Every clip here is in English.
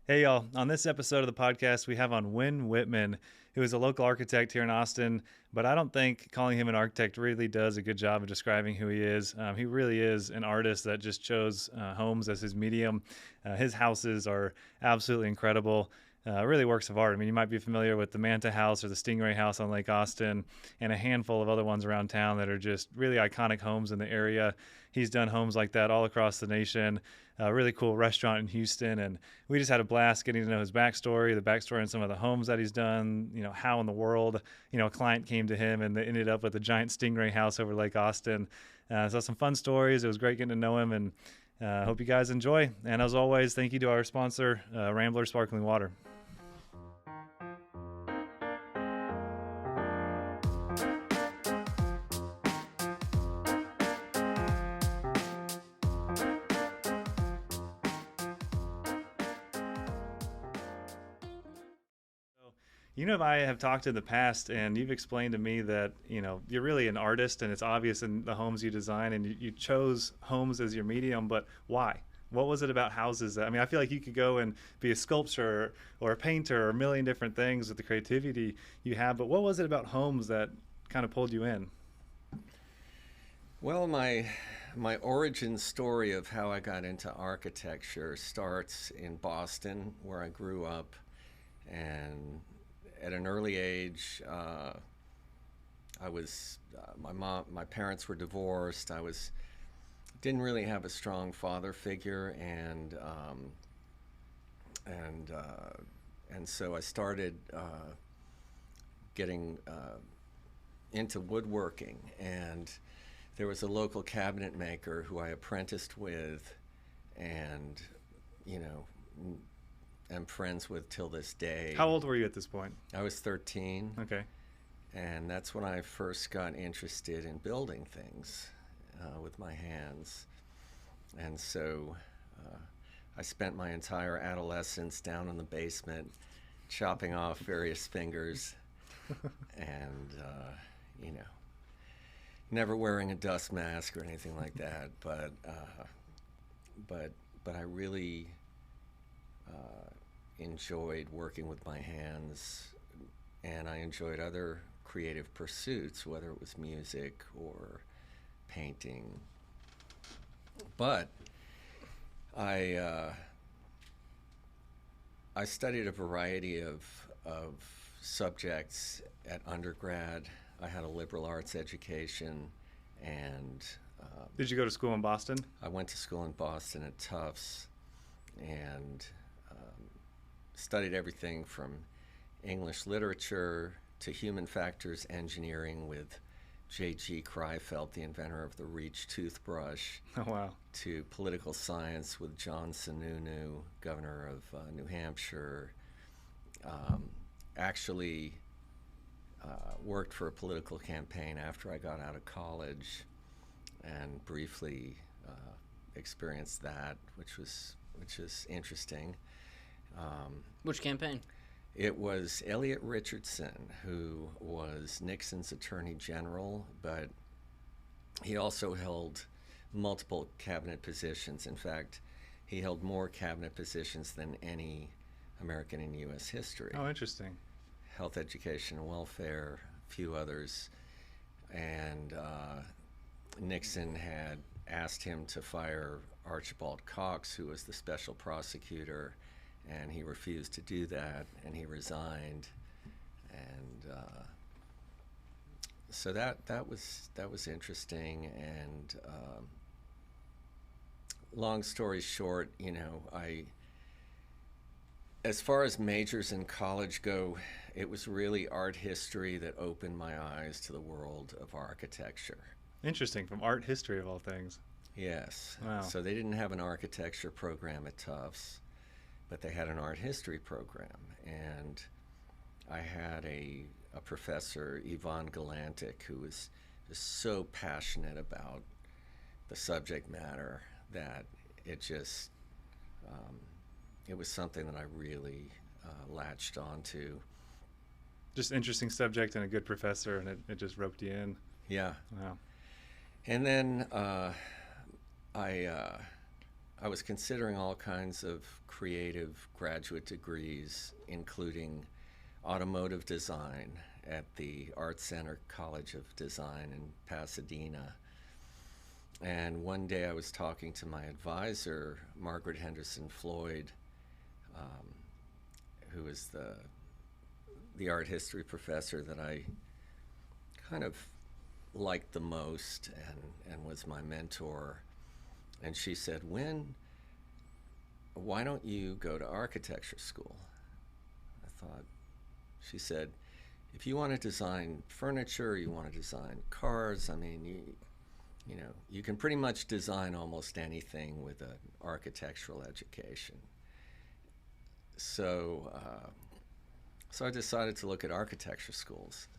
Hey, y'all. On this episode of the podcast, we have on Winn Wittman, who is a local architect here in Austin. But I don't think calling him an architect really does a good job of describing who he is. He really is an artist that just chose homes as his medium. His houses are absolutely incredible. Really works of art. I mean, you might be familiar with the Manta House or the Stingray House on Lake Austin, and a handful of other ones around town that are just really iconic homes in the area. He's done homes like that all across the nation. A really cool restaurant in Houston, and we just had a blast getting to know his backstory, the backstory on some of the homes that he's done. How in the world, a client came to him and they ended up with a giant Stingray house over Lake Austin. So some fun stories. It was great getting to know him, and hope you guys enjoy. And as always, thank you to our sponsor, Rambler Sparkling Water. I have talked in the past, and you've explained to me that you're really an artist, and it's obvious in the homes you design, and you chose homes as your medium. But why? What was it about houses that, I mean, I feel like you could go and be a sculptor or a painter or a million different things with the creativity you have. But what was it about homes that kind of pulled you in? Well, my origin story of how I got into architecture starts in Boston, where I grew up, and at an early age, I was my parents were divorced. I was didn't really have a strong father figure, and so I started getting into woodworking, and there was a local cabinet maker who I apprenticed with, and you know am friends with till this day. How old were you at this point? I was 13, Okay. and that's when I first got interested in building things with my hands. And so I spent my entire adolescence down in the basement chopping off various fingers and, never wearing a dust mask or anything like that. But I really enjoyed working with my hands, and I enjoyed other creative pursuits, whether it was music or painting. But I I studied a variety of subjects at undergrad. I had a liberal arts education, and Did you go to school in Boston? I went to school in Boston at Tufts, and studied everything from English literature to human factors engineering with J.G. Kreifeld, the inventor of the Reach toothbrush, Oh, wow. to political science with John Sununu, governor of New Hampshire. Actually worked for a political campaign after I got out of college, and briefly experienced that, which was interesting. Which campaign? It was Elliot Richardson, who was Nixon's attorney general, but he also held multiple cabinet positions. In fact, he held more cabinet positions than any American in U.S. history. Oh, interesting. Health, education, and welfare, a few others. And Nixon had asked him to fire Archibald Cox, who was the special prosecutor, and he refused to do that, and he resigned. And so that was interesting. And long story short, as far as majors in college go, it was really art history that opened my eyes to the world of architecture. Interesting. From art history of all things. Yes. Wow. So they didn't have an architecture program at Tufts, but they had an art history program. And I had a professor, Yvonne Galantic, who was just so passionate about the subject matter that it just, it was something that I really latched onto. Just interesting subject and a good professor, and it just roped you in. Yeah. Wow. And then I I was considering all kinds of creative graduate degrees, including automotive design at the Art Center College of Design in Pasadena. And one day I was talking to my advisor, Margaret Henderson Floyd, who is the art history professor that I kind of liked the most and was my mentor. And she said, Winn, why don't you go to architecture school? I thought, she said, if you want to design furniture, you want to design cars, I mean, you know, you can pretty much design almost anything with an architectural education. So I decided to look at architecture schools.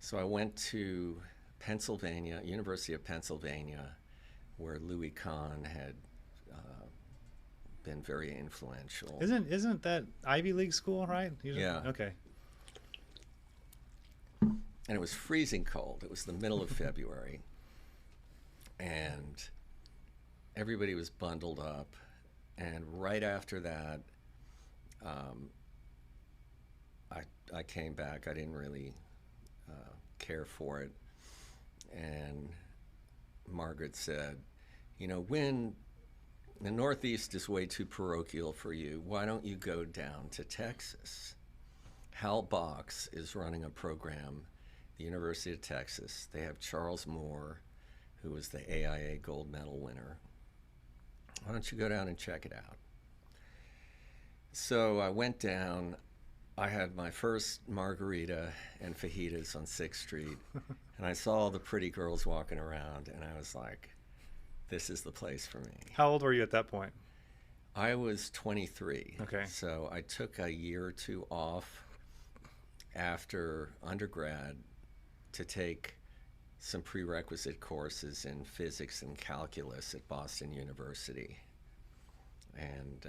So I went to Pennsylvania, University of Pennsylvania, where Louis Kahn had been very influential. Isn't that Ivy League school, right? Yeah. Okay. And it was freezing cold. It was the middle of February. And everybody was bundled up. And right after that, I came back. I didn't really care for it. And Margaret said, you know, Winn, the Northeast is way too parochial for you. Why don't you go down to Texas? Hal Box is running a program, the University of Texas. They have Charles Moore, who was the AIA gold medal winner. Why don't you go down and check it out? So I went down. I had my first margarita and fajitas on 6th Street, and I saw all the pretty girls walking around, and I was like, this is the place for me. How old were you at that point? I was 23. Okay. So I took a year or two off after undergrad to take some prerequisite courses in physics and calculus at Boston University. And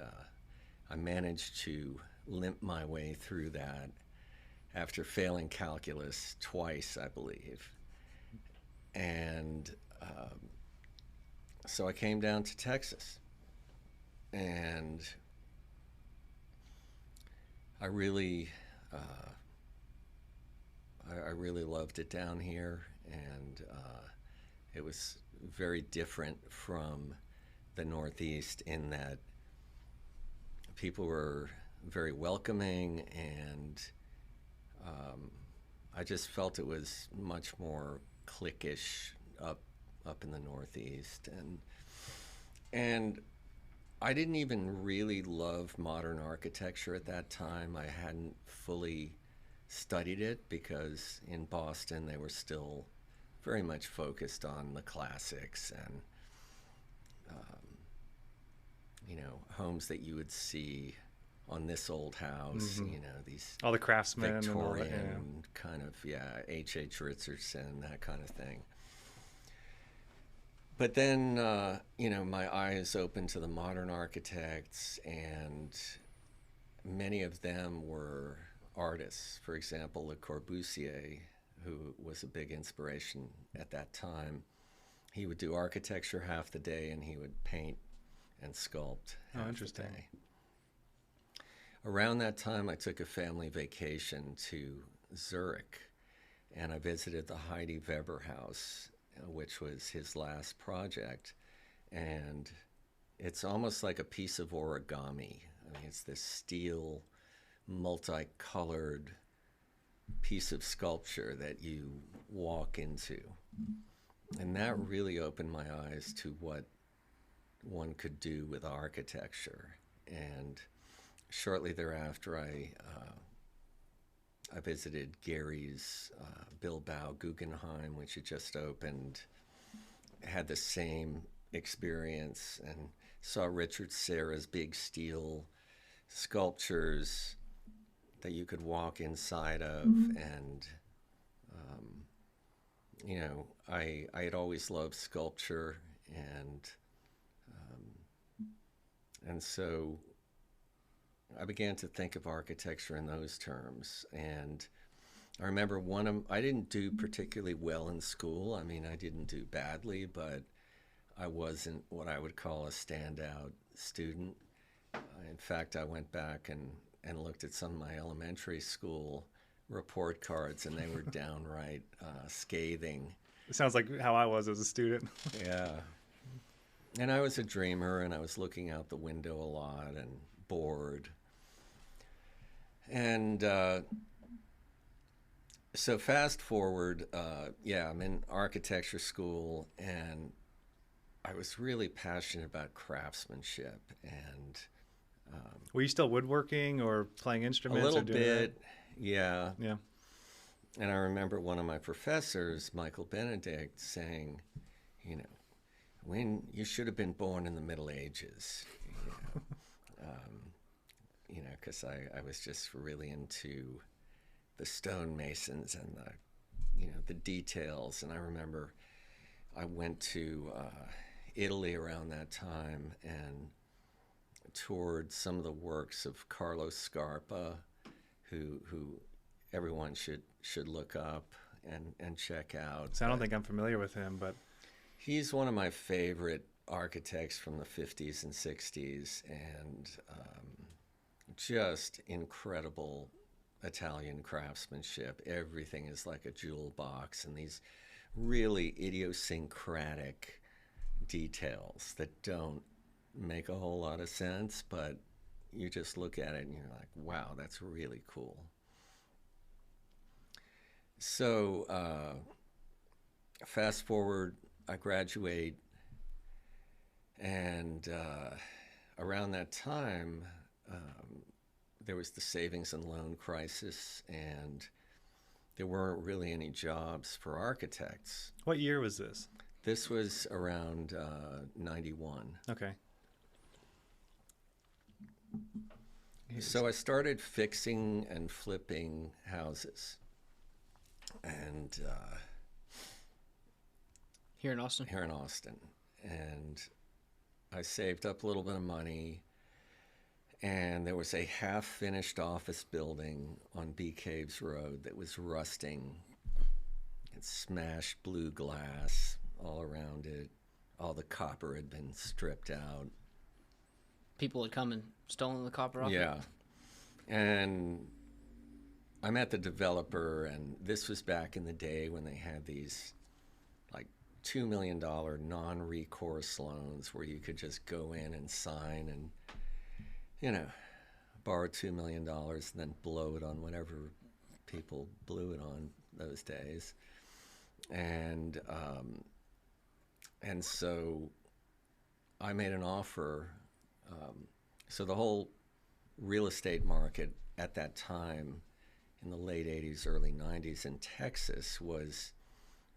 I managed to limp my way through that after failing calculus twice, I believe. And so I came down to Texas, and I really loved it down here, and it was very different from the Northeast in that people were very welcoming, and I just felt it was much more cliquish up in the Northeast, and I didn't even really love modern architecture at that time. I hadn't fully studied it because in Boston they were still very much focused on the classics and you know, homes that you would see on This Old House, Mm-hmm. you know, these All the craftsmen Victorian and all that, kind of, H.H. Richardson, that kind of thing. But then, you know, my eyes opened to the modern architects, and many of them were artists. For example, Le Corbusier, who was a big inspiration at that time, he would do architecture half the day, and he would paint and sculpt half interesting. the day. Around that time, I took a family vacation to Zurich, and I visited the Heidi Weber house, which was his last project. And it's almost like a piece of origami. I mean, it's this steel, multicolored piece of sculpture that you walk into. And that really opened my eyes to what one could do with architecture. And shortly thereafter, I visited Gary's Bilbao Guggenheim, which had just opened. Had the same experience and saw Richard Serra's big steel sculptures that you could walk inside of. And you know, I had always loved sculpture, and so I began to think of architecture in those terms. And I remember I didn't do particularly well in school. I mean, I didn't do badly, but I wasn't what I would call a standout student. In fact, I went back and looked at some of my elementary school report cards, and they were downright scathing. It sounds like how I was as a student. Yeah. And I was a dreamer, and I was looking out the window a lot and bored. And so fast forward, I'm in architecture school, and I was really passionate about craftsmanship. And were you still woodworking or playing instruments? a little or doing bit, yeah. Yeah. And I remember one of my professors, Michael Benedict, saying, Winn, you should have been born in the Middle Ages. Because I was just really into the stonemasons and the details. And I remember I went to Italy around that time and toured some of the works of Carlo Scarpa, who everyone should look up and check out. So I don't think I'm familiar with him, but he's one of my favorite architects from the 50s and 60s, and just incredible Italian craftsmanship. Everything is like a jewel box, and these really idiosyncratic details that don't make a whole lot of sense, but you just look at it and you're like, wow, that's really cool. So fast forward, I graduate, and around that time, there was the savings and loan crisis, and there weren't really any jobs for architects. What year was this? This was around 91. Okay. So I started fixing and flipping houses. And Here in Austin? Here in Austin. And I saved up a little bit of money, and there was a half-finished office building on Bee Caves Road that was rusting. It smashed blue glass all around it. All the copper had been stripped out. People had come and stolen the copper off? Yeah. And I met the developer, and this was back in the day when they had these like $2 million non-recourse loans where you could just go in and sign and, borrow $2 million and then blow it on whatever people blew it on those days. And so I made an offer. So the whole real estate market at that time in the late 80s, early 90s in Texas was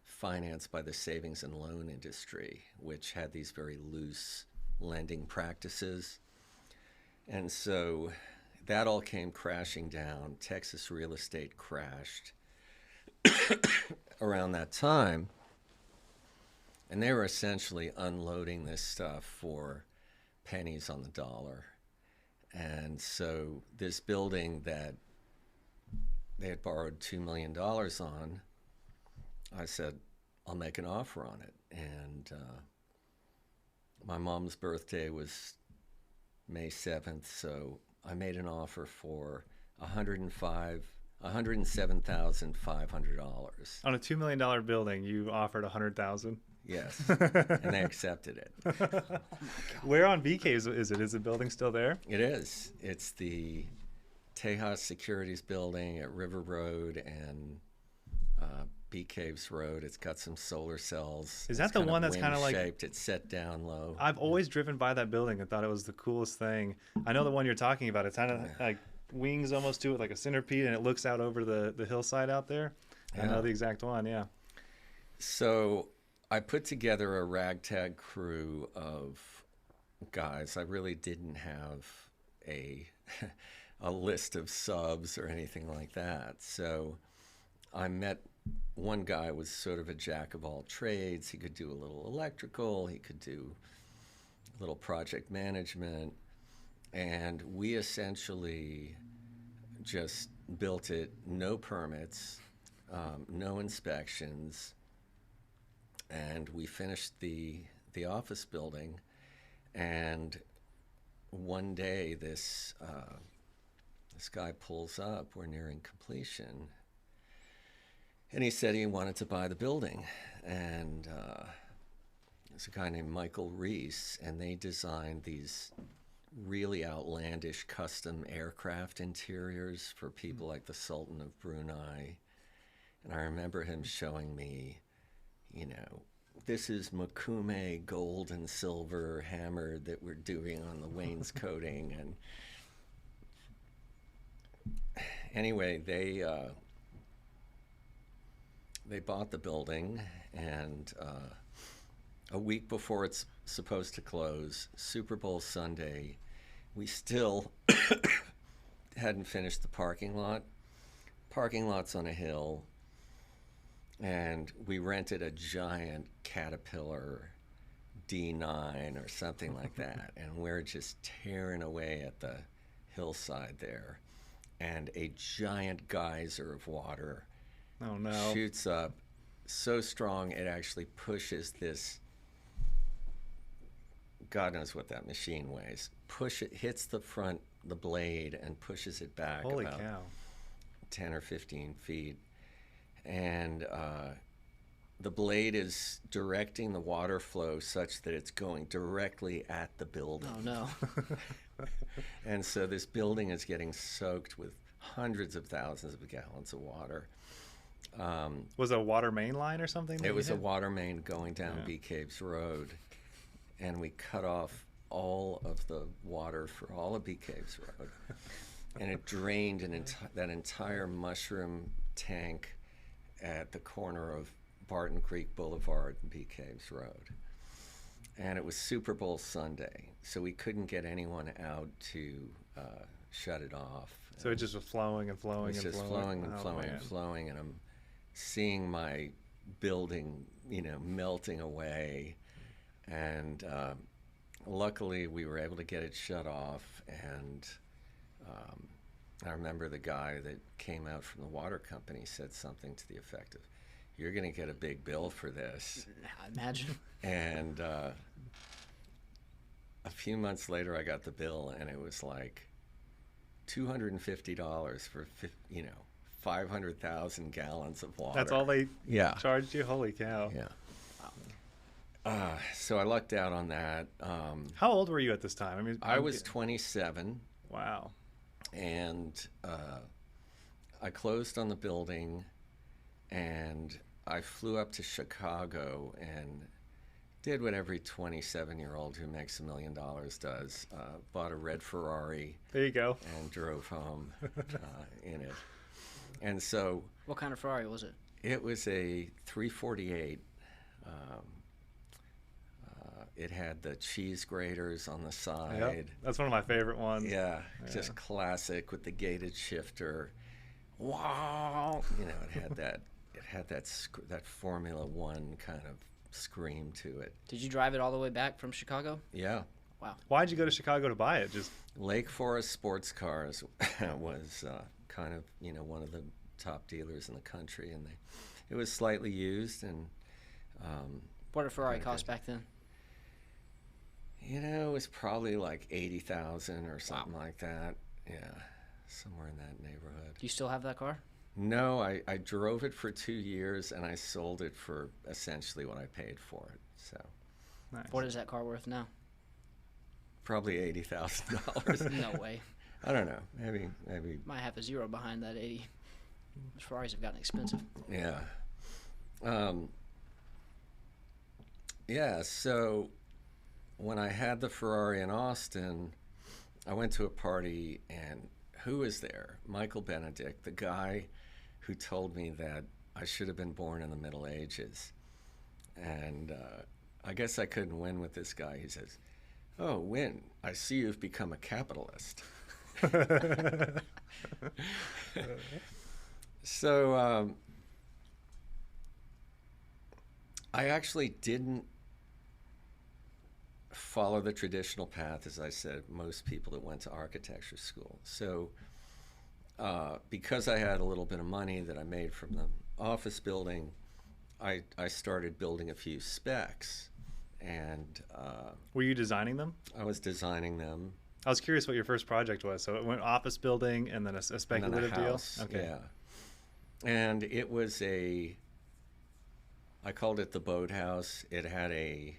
financed by the savings and loan industry, which had these very loose lending practices. And so that all came crashing down. Texas real estate crashed around that time. And they were essentially unloading this stuff for pennies on the dollar. And so this building that they had borrowed $2 million on, I said, I'll make an offer on it. And my mom's birthday was May 7th, so I made an offer for $107,500. On a $2 million building, you offered $100,000. Yes, and they accepted it. Oh my God. Where on Bee Caves is it? Is the building still there? It is. It's the Tejas Securities Building at River Road and Bee Caves Road. It's got some solar cells. Is that the one that's kind of like shaped? It's set down low. I've always driven by that building and thought it was the coolest thing. I know the one you're talking about. It's kind of like wings almost to it, like a centipede, and it looks out over the hillside out there. Yeah. I know the exact one. Yeah. So I put together a ragtag crew of guys. I really didn't have a list of subs or anything like that. So I met one guy was sort of a jack of all trades. He could do a little electrical. He could do a little project management. And we essentially just built it, no permits, no inspections. And we finished the the office building, and one day this guy pulls up. We're nearing completion, and he said he wanted to buy the building, and there's a guy named Michael Reese, and they designed these really outlandish custom aircraft interiors for people like the Sultan of Brunei. And I remember him showing me, you know, this is Makume gold and silver hammered that we're doing on the wainscoting. And anyway, they bought the building, and a week before it's supposed to close, Super Bowl Sunday, we still hadn't finished the parking lot. Parking lot's on a hill, and we rented a giant Caterpillar D9 or something like that, and we're just tearing away at the hillside there, and a giant geyser of water shoots up so strong it actually pushes this, God knows what that machine weighs, hits the blade and pushes it back Holy about cow. 10 or 15 feet. And the blade is directing the water flow such that it's going directly at the building. Oh, no. And so this building is getting soaked with hundreds of thousands of gallons of water. Was it a water main line or something? It was a water main going down Bee Caves Road, and we cut off all of the water for all of Bee Caves Road. And it drained that entire mushroom tank at the corner of Barton Creek Boulevard and Bee Caves Road. And it was Super Bowl Sunday, so we couldn't get anyone out to shut it off. So it just was flowing and flowing and flowing. It's just flowing and Oh, flowing man. and flowing, and I'm seeing my building, you know, melting away. And luckily, we were able to get it shut off. And I remember the guy that came out from the water company said something to the effect of, "You're going to get a big bill for this." I imagine. And a few months later, I got the bill, and it was like $250 for 500,000 gallons of water. That's all they Yeah. charged you? Holy cow. Yeah. So I lucked out on that. How old were you at this time? I mean, I was 27, Wow. and I closed on the building, and I flew up to Chicago and did what every 27-year-old who makes $1 million does. Bought a red Ferrari There you go. and drove home in it. And so What kind of Ferrari was it? it was a 348. It had the cheese graters on the side. Yep. That's one of my favorite ones. Yeah, just classic with the gated shifter. Wow, you know, it had that Formula One kind of scream to it. Did you drive it all the way back from Chicago? Yeah. Wow. Why'd you go to Chicago to buy it? Just Lake Forest Sports Cars was kind of, you know, one of the top dealers in the country, and it was slightly used, and What did a Ferrari cost back then? you know, it was probably like 80,000 or something like that. Yeah, somewhere in that neighborhood. Do you still have that car? No, I drove it for 2 years, and I sold it for essentially what I paid for it. So nice. What is that car worth now? probably $80,000. No way. I don't know. Maybe. Might have a zero behind that 80. Ferraris have gotten expensive. Yeah. Yeah. So when I had the Ferrari in Austin, I went to a party, and who was there? Michael Benedict, the guy who told me that I should have been born in the Middle Ages. And I guess I couldn't win with this guy. He says, "Oh, Winn, I see you've become a capitalist." So I actually didn't follow the traditional path, as I said, most people that went to architecture school. So because I had a little bit of money that I made from the office building, I started building a few specs. and Were you designing them? I was designing them. I was curious what your first project was. So it went office building and then a speculative And then a house, deal? Okay. yeah. And it was I called it the boathouse. It had a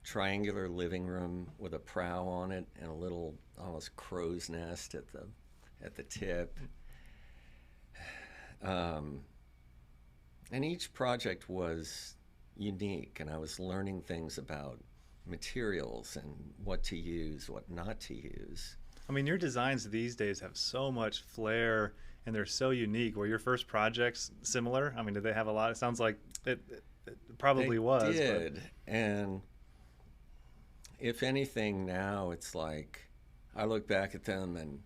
triangular living room with a prow on it and a little almost crow's nest at the tip. And each project was unique, and I was learning things about materials and what to use, what not to use. I mean, your designs these days have so much flair and they're so unique. Were your first projects similar? I mean, did they have a lot? It sounds like it probably was. They did. And if anything, now it's like I look back at them and,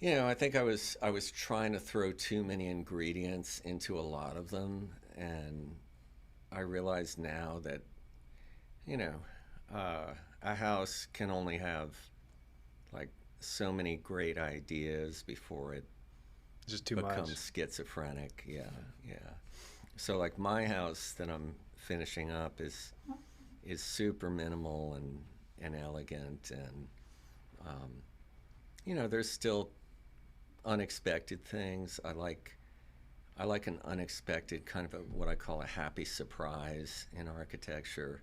you know, I think I was trying to throw too many ingredients into a lot of them, and I realize now that, you know, a house can only have like so many great ideas before it just too becomes much. schizophrenic. Yeah, yeah. So like my house that I'm finishing up is super minimal and elegant, and you know, there's still unexpected things. I like an unexpected kind of what I call a happy surprise in architecture.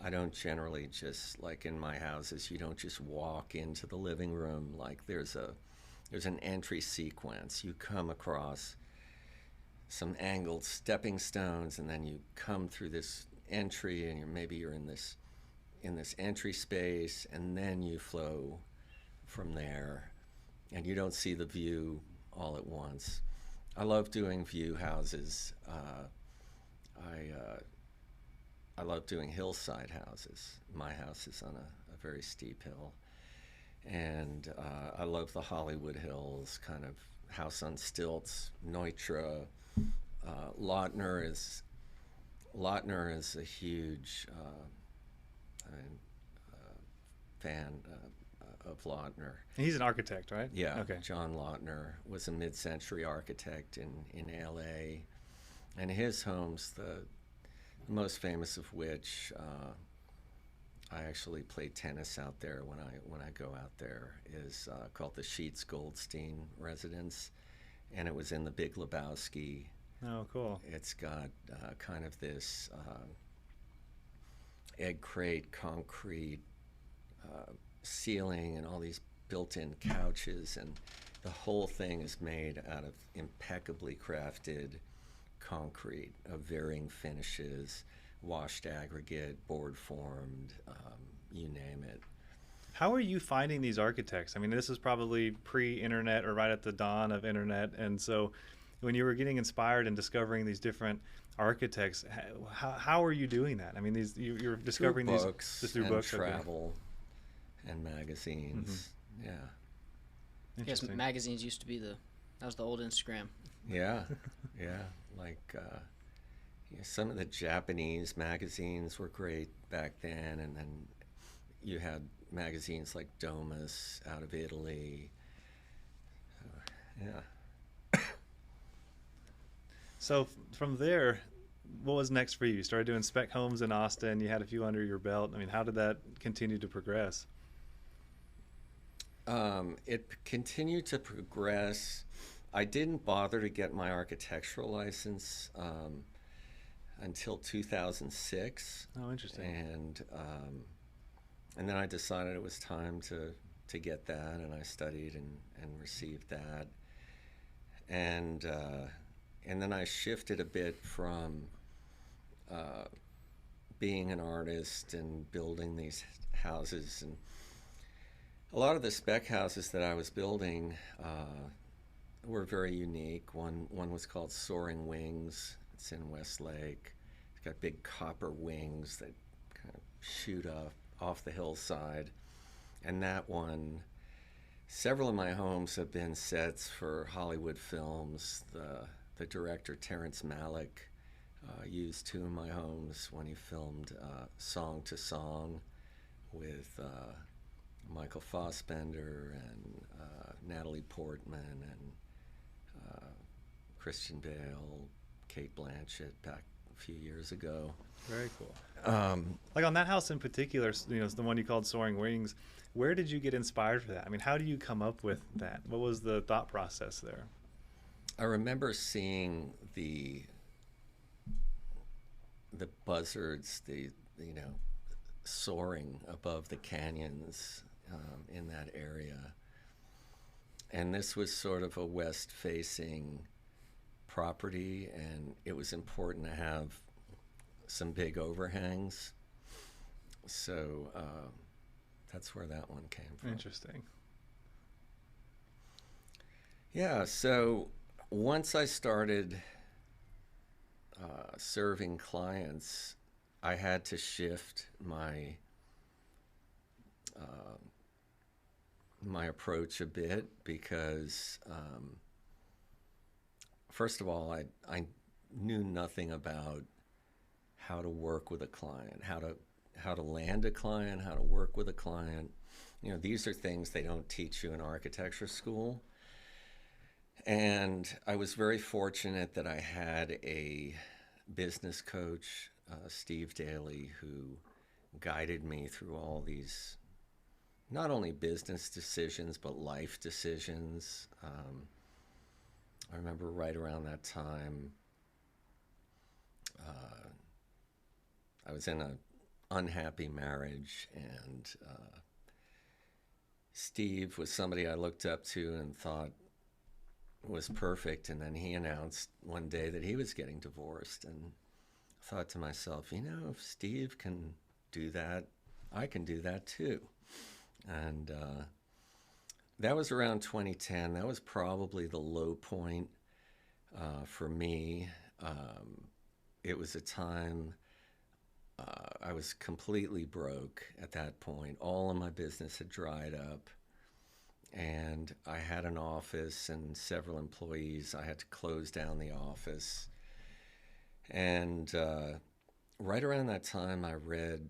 I don't generally just, like in my houses, you don't just walk into the living room. Like there's an entry sequence. You come across some angled stepping stones, and then you come through this entry, and maybe you're in this entry space, and then you flow from there, and you don't see the view all at once. I love doing view houses. I love doing hillside houses. My house is on a very steep hill, and I love the Hollywood Hills, kind of house on stilts. Neutra, Lautner is a huge fan of Lautner. He's an architect, right? Yeah. Okay. John Lautner was a mid-century architect in L.A., and his homes, the most famous of which, I actually play tennis out there when I go out there, is called the Sheets Goldstein residence, and it was in the Big Lebowski. Oh, cool. It's got kind of this egg crate concrete ceiling and all these built-in couches, and the whole thing is made out of impeccably crafted concrete of varying finishes, washed aggregate, board formed, you name it. How are you finding these architects? I mean, this is probably pre-internet or right at the dawn of internet, and so when you were getting inspired and discovering these different architects, how are you doing that? I mean, you're discovering through these books just through and books, travel, and magazines. Mm-hmm. Yeah. Yes, Interesting. magazines used to be that was the old Instagram. Yeah, yeah. Like some of the Japanese magazines were great back then, and then you had magazines like Domus out of Italy. Yeah. So from there, what was next for you? You started doing spec homes in Austin. You had a few under your belt. I mean, how did that continue to progress? It continued to progress. I didn't bother to get my architectural license until 2006. Oh, interesting. And then I decided it was time to get that, and I studied and received that. And then I shifted a bit from being an artist and building these houses. And a lot of the spec houses that I was building were very unique. One was called Soaring Wings. It's in Westlake. It's got big copper wings that kind of shoot off the hillside. And that one, several of my homes have been sets for Hollywood films. The director Terrence Malick used two of my homes when he filmed Song to Song with Michael Fassbender and Natalie Portman and Christian Bale, Kate Blanchett back a few years ago. Very cool. Um, Like on that house in particular, the one you called Soaring Wings, where did you get inspired for that? I mean, how do you come up with that? What was the thought process there? I remember seeing the buzzards, soaring above the canyons in that area. And this was sort of a west-facing property, and it was important to have some big overhangs. So that's where that one came from. Interesting. Yeah, so once I started serving clients, I had to shift my my approach a bit because, first of all, I knew nothing about how to work with a client, how to land a client, how to work with a client. These are things they don't teach you in architecture school. And I was very fortunate that I had a business coach, Steve Daly, who guided me through all these, not only business decisions, but life decisions. I remember right around that time, I was in an unhappy marriage, and Steve was somebody I looked up to and thought was perfect, and then he announced one day that he was getting divorced, and I thought to myself, if Steve can do that, I can do that too. And that was around 2010. That was probably the low point for me. It was a time I was completely broke at that point. All of my business had dried up. And I had an office and several employees. I had to close down the office. And right around that time, I read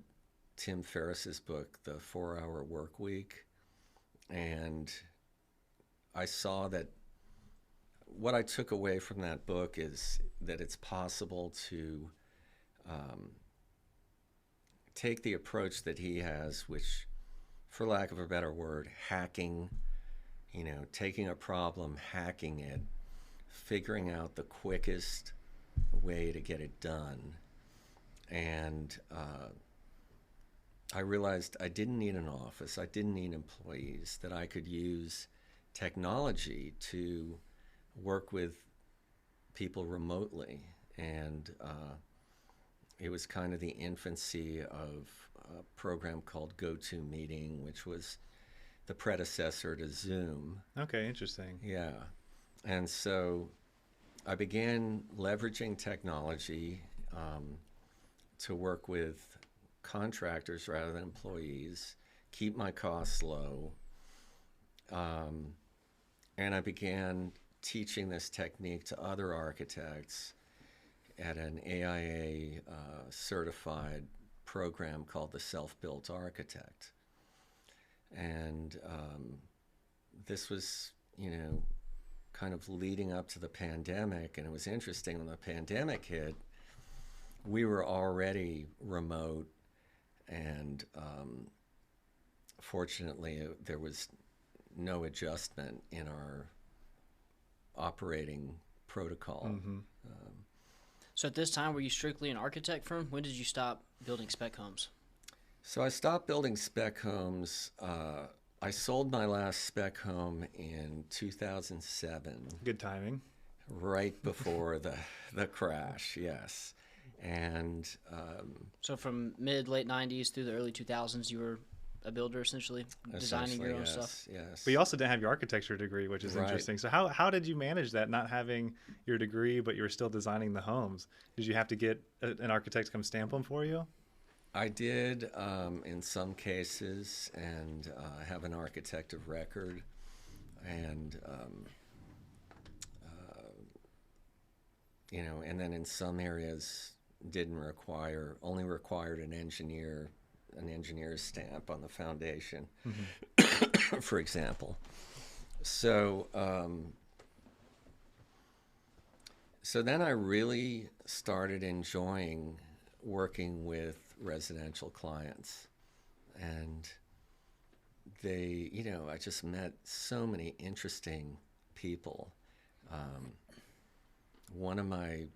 Tim Ferriss's book, The 4-Hour Work Week. And I saw that what I took away from that book is that it's possible to take the approach that he has, which, for lack of a better word, hacking, taking a problem, hacking it, figuring out the quickest way to get it done. And I realized I didn't need an office, I didn't need employees, that I could use technology to work with people remotely. And it was kind of the infancy of a program called GoToMeeting, which was the predecessor to Zoom. Okay, interesting. Yeah. And so I began leveraging technology to work with contractors rather than employees, keep my costs low. And I began teaching this technique to other architects at an AIA certified program called the Self-Built Architect. And this was, kind of leading up to the pandemic. And it was interesting, when the pandemic hit, we were already remote. And fortunately, there was no adjustment in our operating protocol. Mm-hmm. So at this time, were you strictly an architect firm? When did you stop building spec homes? So I stopped building spec homes. I sold my last spec home in 2007. Good timing. Right before the crash, yes. And So from late 90s through the early 2000s, you were a builder, essentially, designing your own stuff? Yes. But you also didn't have your architecture degree, which is Right. interesting. So how did you manage that, not having your degree, but you were still designing the homes? Did you have to get an architect to come stamp them for you? I did in some cases, and have an architect of record. And, and then in some areas only required an engineer's stamp on the foundation, for example. So So then I really started enjoying working with residential clients. And they, I just met so many interesting people. One of my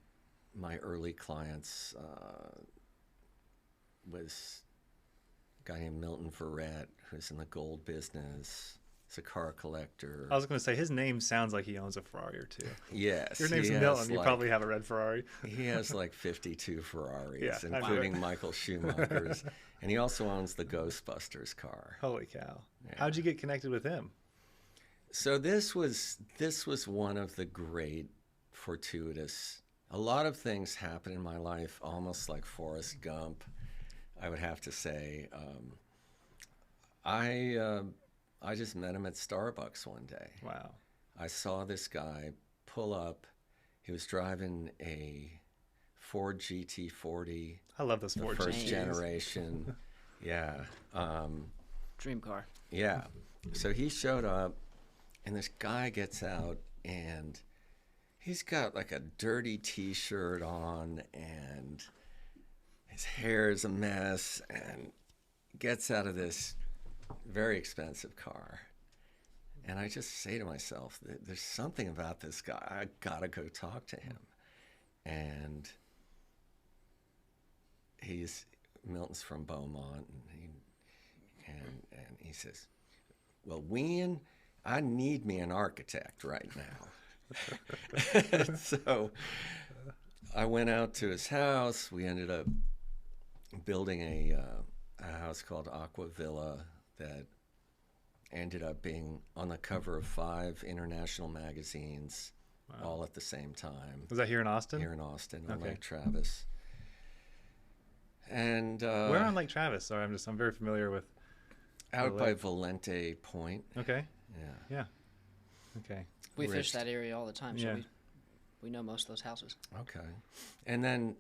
early clients was a guy named Milton Verrett, who's in the gold business. He's a car collector. I was going to say, his name sounds like he owns a Ferrari or two. Yes. Your name's Milton. You probably have a red Ferrari. He has like 52 Ferraris, Yeah, including Michael Schumacher's. And he also owns the Ghostbusters car. Holy cow. Yeah. How'd you get connected with him? So this was one of the great fortuitous. A lot of things happen in my life, almost like Forrest Gump, I would have to say. I just met him at Starbucks one day. Wow. I saw this guy pull up. He was driving a Ford GT40. I love those Ford first GTs. generation. Yeah. Dream car. Yeah. So he showed up, and this guy gets out, and he's got like a dirty T-shirt on, and his hair is a mess, and gets out of this very expensive car. And I just say to myself, there's something about this guy. I gotta go talk to him. And Milton's from Beaumont, and he says, well, Winn, I need me an architect right now. So I went out to his house. We ended up building a house called Aqua Villa that ended up being on the cover of 5 international magazines, wow, all at the same time. Was that here in Austin? Here in Austin, on Okay. Lake Travis. And where on Lake Travis? Sorry, I'm very familiar with. out by Valente Point. Okay. Yeah. Okay. We fish Rich. that area all the time, so Yeah. we know most of those houses. Okay. And then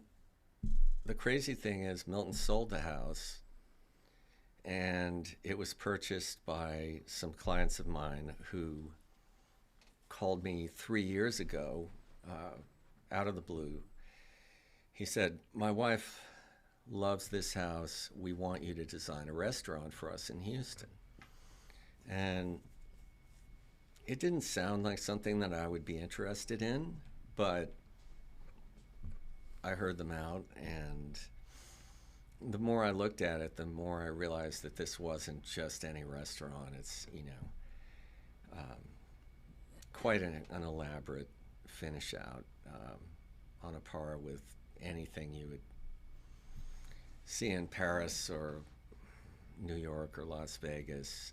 the crazy thing is Milton sold the house, and it was purchased by some clients of mine who called me 3 years ago out of the blue. He said, my wife loves this house. We want you to design a restaurant for us in Houston. And it didn't sound like something that I would be interested in, but I heard them out, and the more I looked at it, the more I realized that this wasn't just any restaurant. It's, quite an elaborate finish out, on a par with anything you would see in Paris or New York or Las Vegas.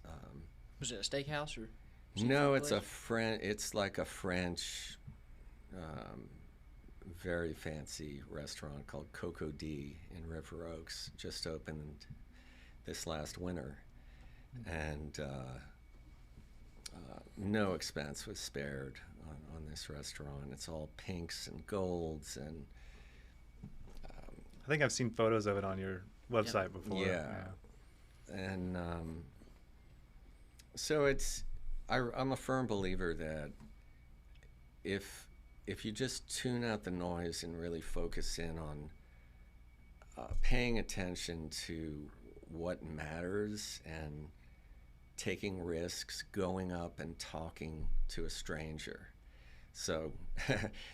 Was it a steakhouse or? No, seafood it's place? it's like a French, very fancy restaurant called Coco D in River Oaks. Just opened this last winter, and no expense was spared on this restaurant. It's all pinks and golds, and I think I've seen photos of it on your website before. yeah. And so I'm a firm believer that if you just tune out the noise and really focus in on paying attention to what matters and taking risks, going up and talking to a stranger. So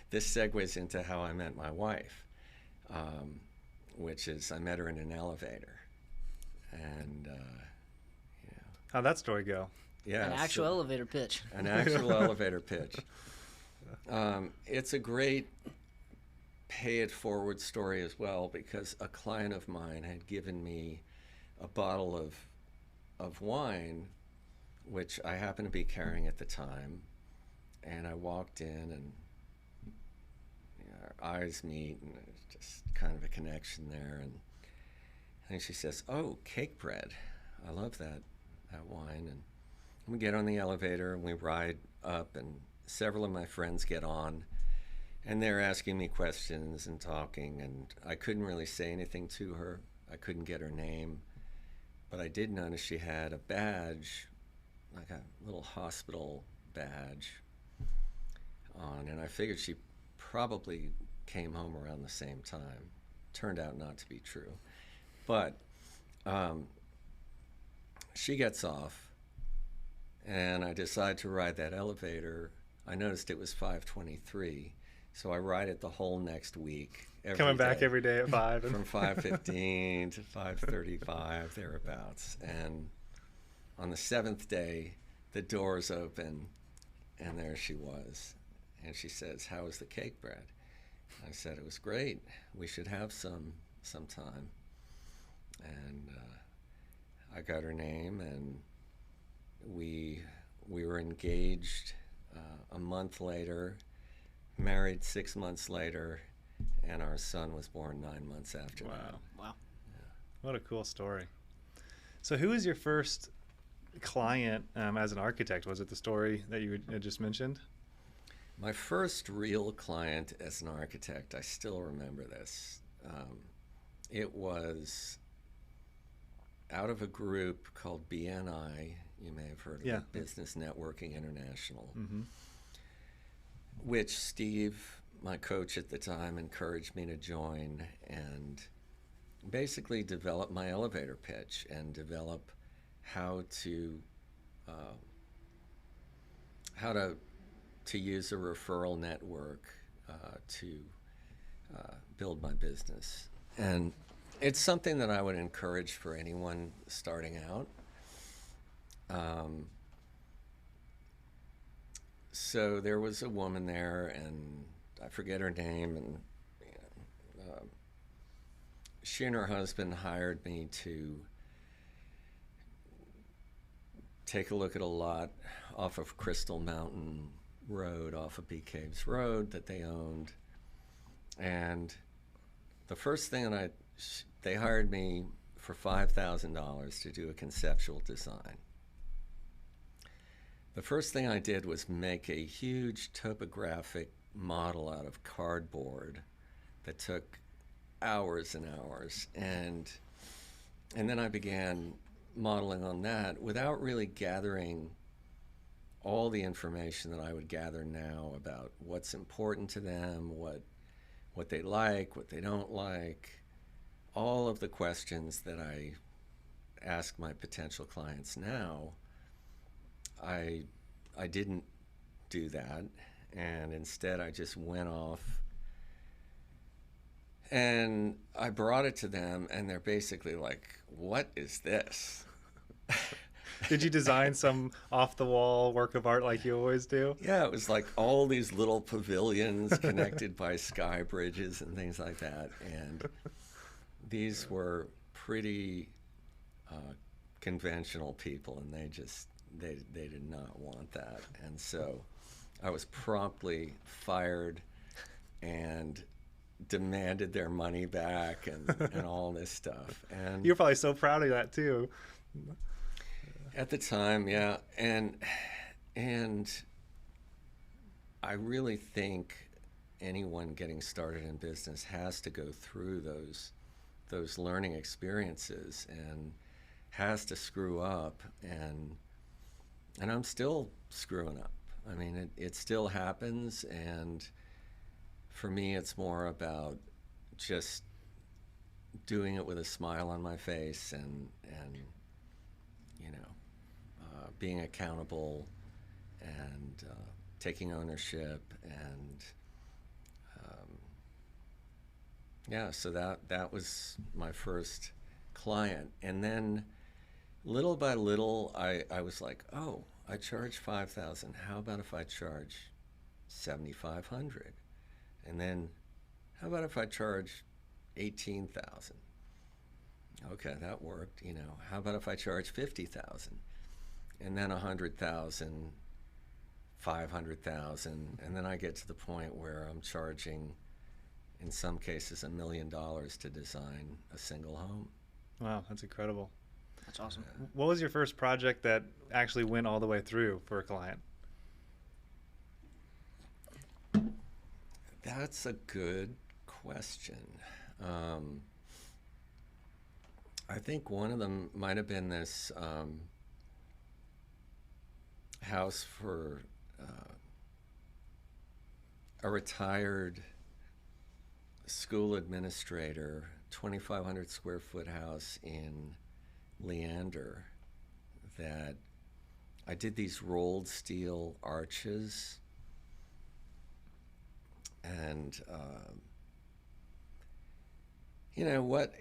this segues into how I met my wife, which is I met her in an elevator. And, How'd that story go? yeah. An actual elevator pitch. An actual elevator pitch. It's a great pay it forward story as well, because a client of mine had given me a bottle of wine, which I happened to be carrying at the time, and I walked in, and our eyes meet, and there's just kind of a connection there, and she says, "Oh, cake bread, I love that wine." And we get on the elevator and we ride up, and several of my friends get on, and they're asking me questions and talking, and I couldn't really say anything to her. I couldn't get her name, but I did notice she had a badge, like a little hospital badge on, and I figured she probably came home around the same time. Turned out not to be true. But she gets off, and I decide to ride that elevator. I noticed it was 5:23, so I ride it the whole next week. Coming back every day at 5. From 5:15 to 5:35, thereabouts. And on the 7th day, the doors open, and there she was. And she says, "How was the cake bread?" I said, "It was great. We should have some sometime." And I got her name, and we were engaged a month later, married 6 months later, and our son was born 9 months after that. Wow. Yeah. What a cool story. So who was your first client as an architect? Was it the story that you had just mentioned? My first real client as an architect, I still remember this. It was out of a group called BNI. You may have heard of it, Business Networking International, which Steve, my coach at the time, encouraged me to join and basically develop my elevator pitch and develop how to use a referral network to build my business. And it's something that I would encourage for anyone starting out. So there was a woman there, and I forget her name, and she and her husband hired me to take a look at a lot off of Crystal Mountain Road, off of Bee Caves Road that they owned. And the first thing that they hired me for $5,000 to do a conceptual design. The first thing I did was make a huge topographic model out of cardboard that took hours and hours, and then I began modeling on that without really gathering all the information that I would gather now about what's important to them, what they like, what they don't like, all of the questions that I ask my potential clients now. I didn't do that, and instead I just went off and I brought it to them, and they're basically like, "What is this?" Did you design some off-the-wall work of art like you always do? Yeah, it was like all these little pavilions connected by sky bridges and things like that, and these were pretty conventional people, and they did not want that. And so I was promptly fired and demanded their money back and all this stuff. And you're probably so proud of that too. At the time, yeah. And I really think anyone getting started in business has to go through those learning experiences and has to screw up, and I'm still screwing up. I mean, it still happens, and for me it's more about just doing it with a smile on my face and you know, being accountable and taking ownership, and yeah, so that was my first client. And then little by little I was like, oh, I charge $5,000. How about if I charge $7,500? And then how about if I charge $18,000? Okay, that worked. You know, how about if I charge $50,000? And then $100,000, $500,000, and then I get to the point where I'm charging, in some cases, $1 million to design a single home. Wow, that's incredible. That's awesome. What was your first project that actually went all the way through for a client? That's a good question. I think one of them might have been this house for a retired school administrator, 2,500 square foot house in Leander, that I did these rolled steel arches, and you know what,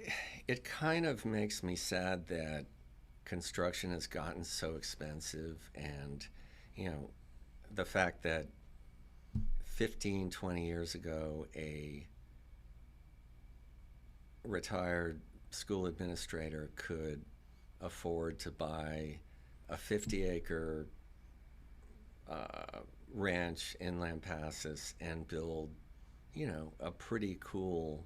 it kind of makes me sad that construction has gotten so expensive, and you know, the fact that 15, 20 years ago, a retired school administrator could afford to buy a 50-acre ranch in Lampasas and build, you know, a pretty cool,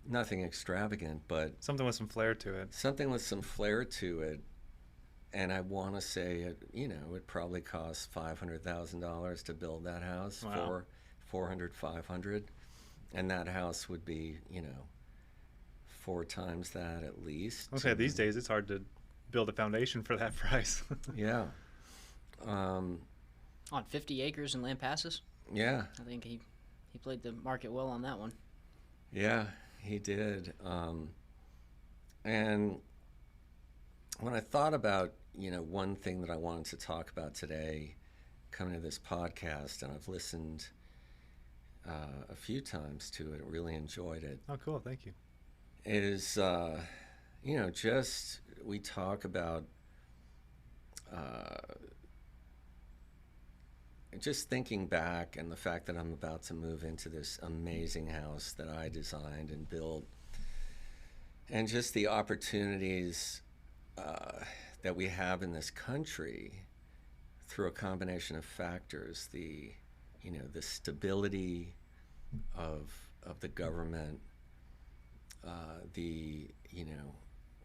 nothing extravagant, but Something with some flair to it. something with some flair to it. And I want to say it, you know, it probably cost $500,000 to build that house. Wow. 400, 500, and that house would be, you know, 4 times that at least. Okay, these days it's hard to build a foundation for that price. Yeah. On 50 acres in Lampasas. Yeah. I think he played the market well on that one. Yeah, he did. And when I thought about, you know, one thing that I wanted to talk about today, coming to this podcast, and I've listened a few times to it, really enjoyed it, Oh, cool. Thank you. is, you know, just we talk about just thinking back, and the fact that I'm about to move into this amazing house that I designed and built, and just the opportunities that we have in this country through a combination of factors, the, you know, the stability of the government, the, you know,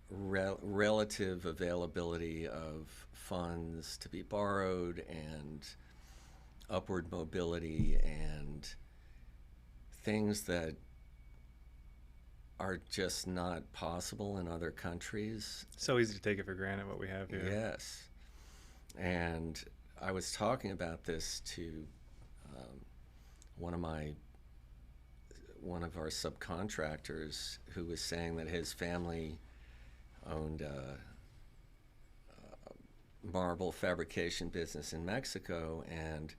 relative availability of funds to be borrowed, and upward mobility, and things that are just not possible in other countries. So easy to take it for granted what we have here. Yes. And I was talking about this to one of our subcontractors, who was saying that his family owned a marble fabrication business in Mexico, and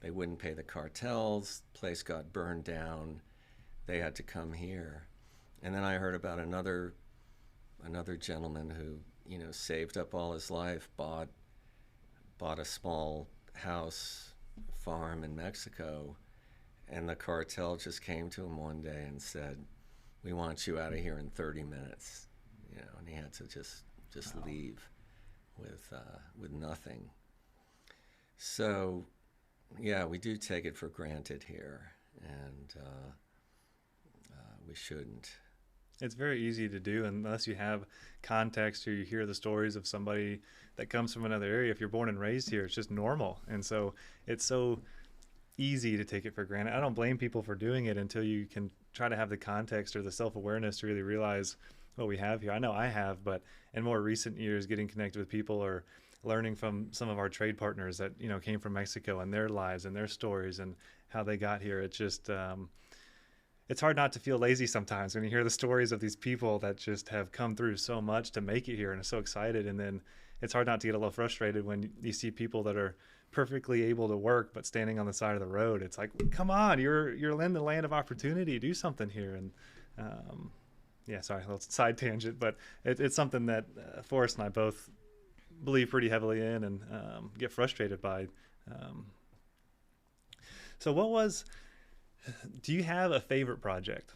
they wouldn't pay the cartels. Place got burned down. They had to come here. And then I heard about another gentleman who, you know, saved up all his life, bought a small house farm in Mexico, and the cartel just came to him one day and said, "We want you out of here in 30 minutes." You know, and he had to just Wow. leave with nothing. So, yeah, we do take it for granted here, and we shouldn't. It's very easy to do unless you have context or you hear the stories of somebody that comes from another area. If you're born and raised here, it's just normal. And so it's so easy to take it for granted. I don't blame people for doing it until you can try to have the context or the self-awareness to really realize what we have here. I know I have, but in more recent years, getting connected with people or learning from some of our trade partners that, you know, came from Mexico, and their lives and their stories and how they got here, it's just it's hard not to feel lazy sometimes when you hear the stories of these people that just have come through so much to make it here and are so excited. And then it's hard not to get a little frustrated when you see people that are perfectly able to work but standing on the side of the road. It's like, come on, you're in the land of opportunity. Do something here. And yeah, sorry, a little side tangent, but it's something that Forrest and I both believe pretty heavily in and get frustrated by. So do you have a favorite project?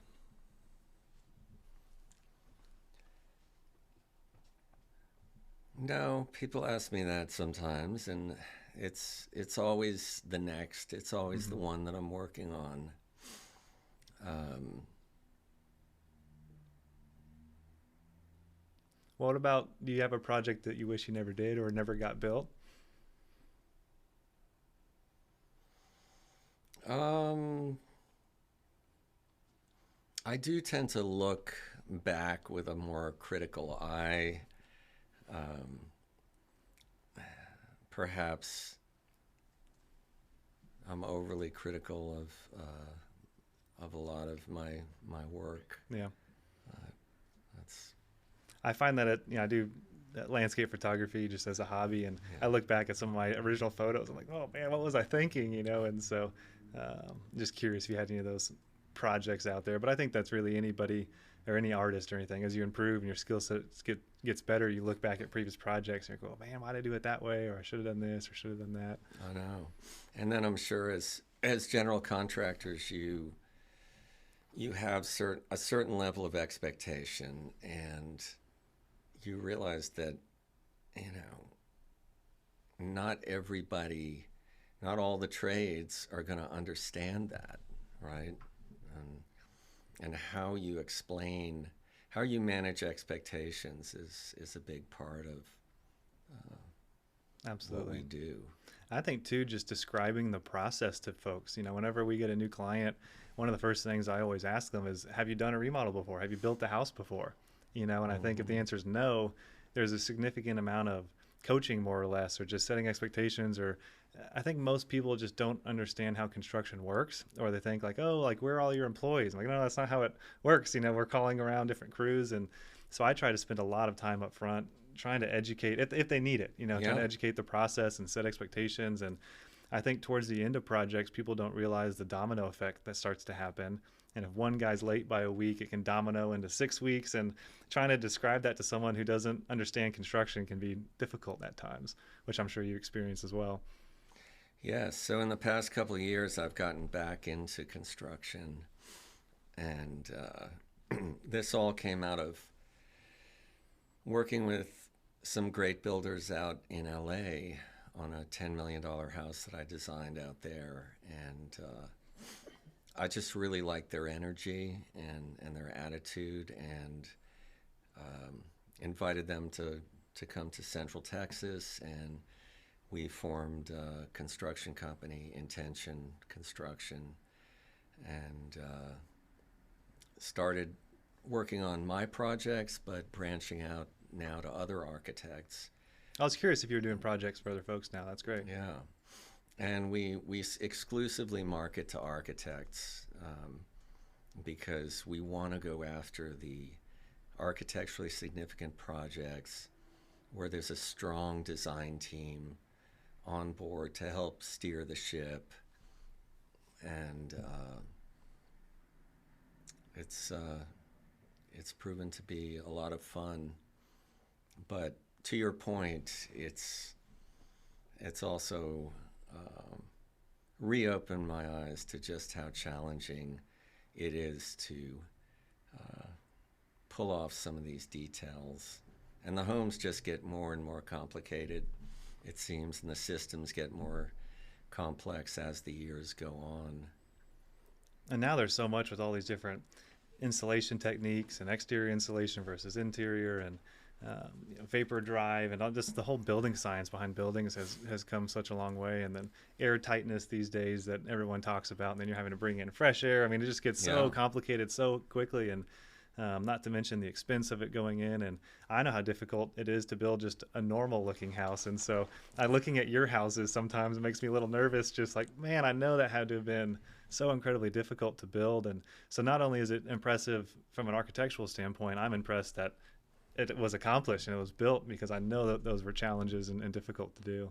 No, people ask me that sometimes, and it's always the next. It's always the one that I'm working on. What about, do you have a project that you wish you never did or never got built? I do tend to look back with a more critical eye. Perhaps I'm overly critical of a lot of my work. Yeah. That's I find that I do landscape photography just as a hobby, and I look back at some of my original photos. I'm like, oh man, what was I thinking? And so just curious if you had any of those projects out there. But I think that's really anybody or any artist or anything. As you improve and your skill set gets better, you look back at previous projects and you go, oh, man, why did I do it that way? Or I should have done this or should have done that. I know. And then I'm sure as general contractors, you have a certain level of expectation, and you realize that, not everybody, not all the trades are going to understand that, right? And how you explain, how you manage expectations is a big part of Absolutely what we do. I think too, just describing the process to folks. Whenever we get a new client, one of the first things I always ask them is, have you done a remodel before? Have you built a house before? And I think if the answer is no, there's a significant amount of coaching, more or less, or just setting expectations. Or I think most people just don't understand how construction works, or they think like, oh, like, where are all your employees? I'm like, no, that's not how it works. We're calling around different crews. And so I try to spend a lot of time up front trying to educate if they need it, trying to educate the process and set expectations. And I think towards the end of projects, people don't realize the domino effect that starts to happen. And if one guy's late by a week, it can domino into 6 weeks. And trying to describe that to someone who doesn't understand construction can be difficult at times, which I'm sure you experience as well. Yes. So in the past couple of years, I've gotten back into construction. And this all came out of working with some great builders out in LA on a $10 million house that I designed out there. And I just really liked their energy and their attitude, and invited them to come to Central Texas, and we formed a construction company, Intention Construction, and started working on my projects, but branching out now to other architects. I was curious if you were doing projects for other folks now. That's great. Yeah. And we exclusively market to architects because we want to go after the architecturally significant projects where there's a strong design team on board to help steer the ship. And it's proven to be a lot of fun. But to your point, it's also reopened my eyes to just how challenging it is to pull off some of these details. And the homes just get more and more complicated, it seems, and the systems get more complex as the years go on. And now there's so much with all these different insulation techniques and exterior insulation versus interior, and vapor drive, and just the whole building science behind buildings has come such a long way. And then air tightness these days that everyone talks about, and then you're having to bring in fresh air. I mean, it just gets so complicated so quickly, and not to mention the expense of it going in. And I know how difficult it is to build just a normal looking house. And so looking at your houses sometimes makes me a little nervous, just like, man, I know that had to have been so incredibly difficult to build. And so not only is it impressive from an architectural standpoint, I'm impressed that it was accomplished and it was built, because I know that those were challenges and difficult to do.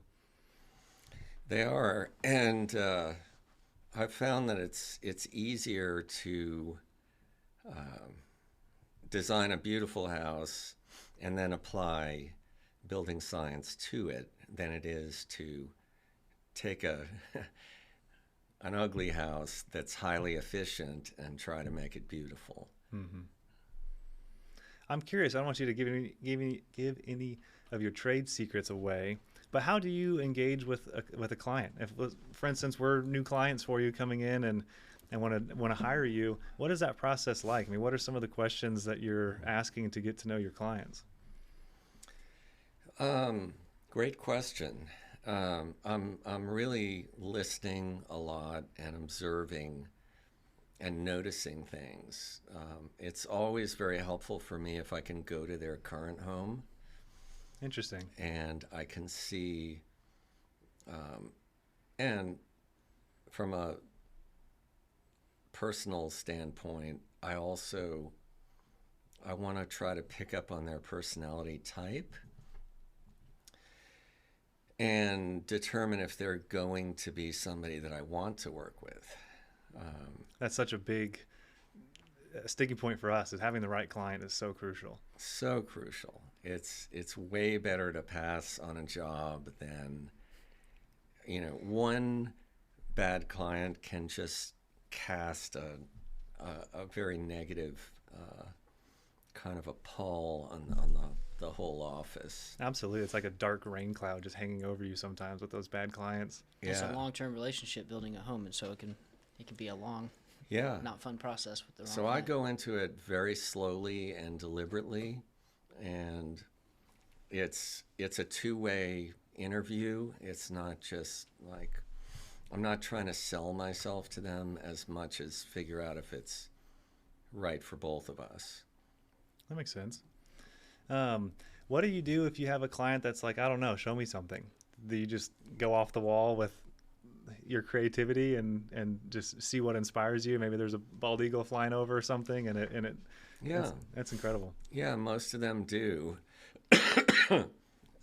They are. And I've found that it's easier to design a beautiful house and then apply building science to it than it is to take an ugly house that's highly efficient and try to make it beautiful. Mm-hmm. I'm curious. I don't want you to give any of your trade secrets away, but how do you engage with a client? If, for instance, we're new clients for you coming in and want to hire you, what is that process like? I mean, what are some of the questions that you're asking to get to know your clients? Great question. I'm really listening a lot and observing and noticing things. It's always very helpful for me if I can go to their current home. Interesting. And I can see, and from a personal standpoint, I want to try to pick up on their personality type and determine if they're going to be somebody that I want to work with. That's such a big sticking point for us, is having the right client is so crucial. So crucial. It's way better to pass on a job than, one bad client can just cast a very negative kind of a pall on the whole office. Absolutely. It's like a dark rain cloud just hanging over you sometimes with those bad clients. Yeah. It's a long-term relationship building a home, and so it can be a long, not fun process with the wrong client. I go into it very slowly and deliberately, and it's a two-way interview. It's not just like, I'm not trying to sell myself to them as much as figure out if it's right for both of us. That makes sense. What do you do if you have a client that's like, I don't know, show me something? Do you just go off the wall with your creativity and just see what inspires you? Maybe there's a bald eagle flying over or something, and that's incredible. Yeah, most of them do.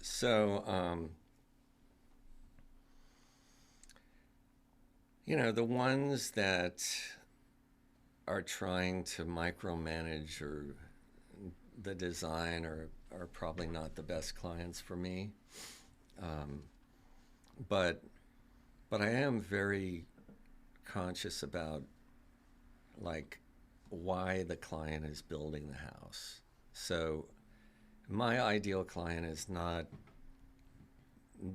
So, the ones that are trying to micromanage or the design are probably not the best clients for me. But I am very conscious about like why the client is building the house. So my ideal client is not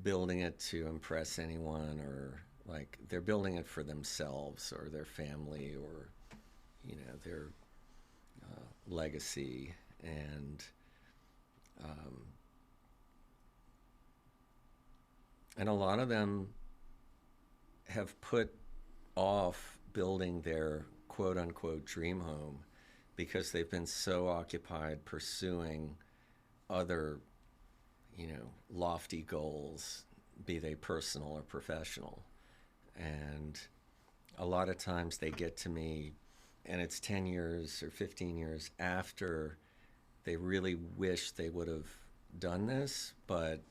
building it to impress anyone, or like they're building it for themselves or their family or their legacy. And a lot of them have put off building their quote-unquote dream home because they've been so occupied pursuing other, lofty goals, be they personal or professional. And a lot of times they get to me, and it's 10 years or 15 years after they really wish they would have done this, but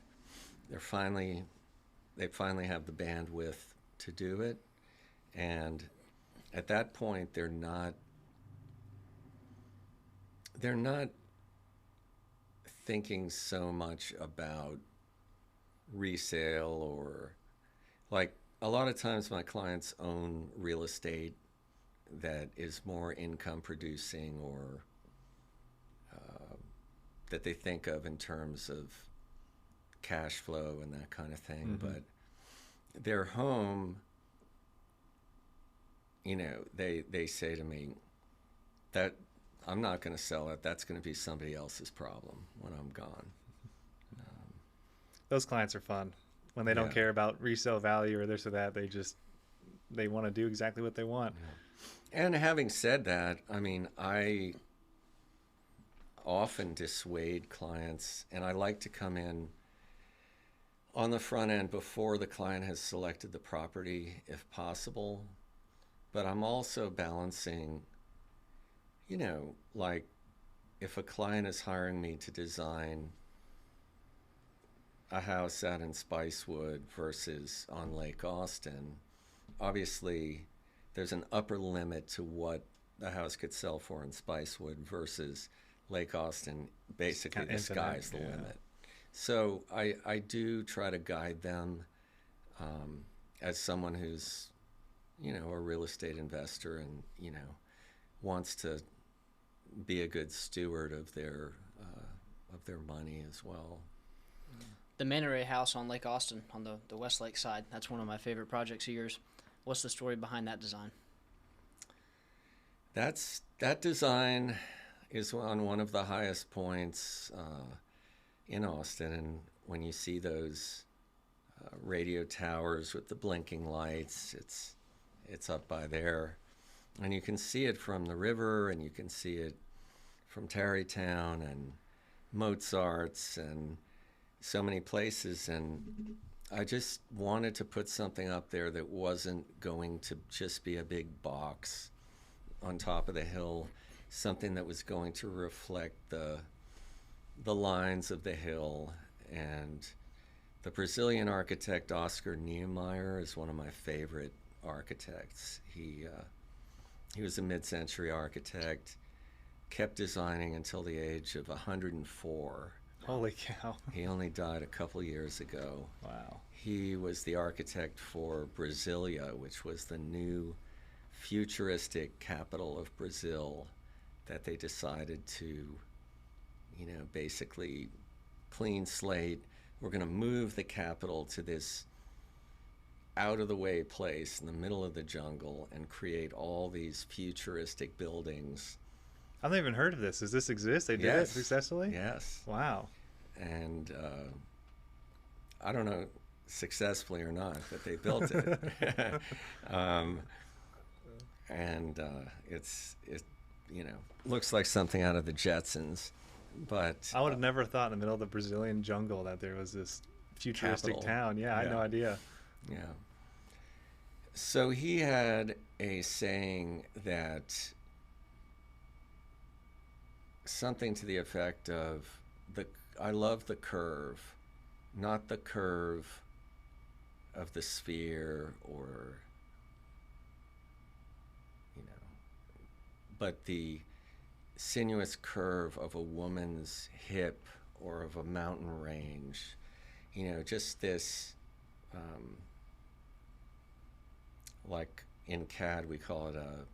they finally have the bandwidth to do it. And at that point, they're not thinking so much about resale, or like a lot of times my clients own real estate that is more income producing, or that they think of in terms of cash flow and that kind of thing. Mm-hmm. But their home, they say to me that I'm not going to sell it. That's going to be somebody else's problem when I'm gone. Those clients are fun when they don't care about resale value or this or that. They want to do exactly what they want. Yeah. And having said that, I mean, I often dissuade clients, and I like to come in on the front end before the client has selected the property, if possible. But I'm also balancing, like if a client is hiring me to design a house out in Spicewood versus on Lake Austin, obviously there's an upper limit to what the house could sell for in Spicewood versus Lake Austin. Basically, the sky's the limit. So I do try to guide them as someone who's, a real estate investor and, wants to be a good steward of their money as well. The Manor House on Lake Austin on the West Lake side, that's one of my favorite projects of yours. What's the story behind that design? That design is on one of the highest points in Austin, and when you see those radio towers with the blinking lights, it's up by there, and you can see it from the river, and you can see it from Tarrytown and Mozart's and so many places. And I just wanted to put something up there that wasn't going to just be a big box on top of the hill, something that was going to reflect the lines of the hill. And the Brazilian architect Oscar Niemeyer is one of my favorite architects. He was a mid-century architect, kept designing until the age of 104. Holy cow. He only died a couple years ago. Wow. He was the architect for Brasilia, which was the new futuristic capital of Brazil that they decided to, basically clean slate. We're going to move the capital to this out-of-the-way place in the middle of the jungle and create all these futuristic buildings. I've never even heard of this. Does this exist? They did it successfully? Yes. Wow. And I don't know successfully or not, but they built it. It looks like something out of the Jetsons. But I would have never thought in the middle of the Brazilian jungle that there was this futuristic capital. town. Yeah, I had no idea. Yeah. So he had a saying that something to the effect of, I love the curve, not the curve of the sphere or, but the sinuous curve of a woman's hip or of a mountain range. Just this, like in CAD we call it a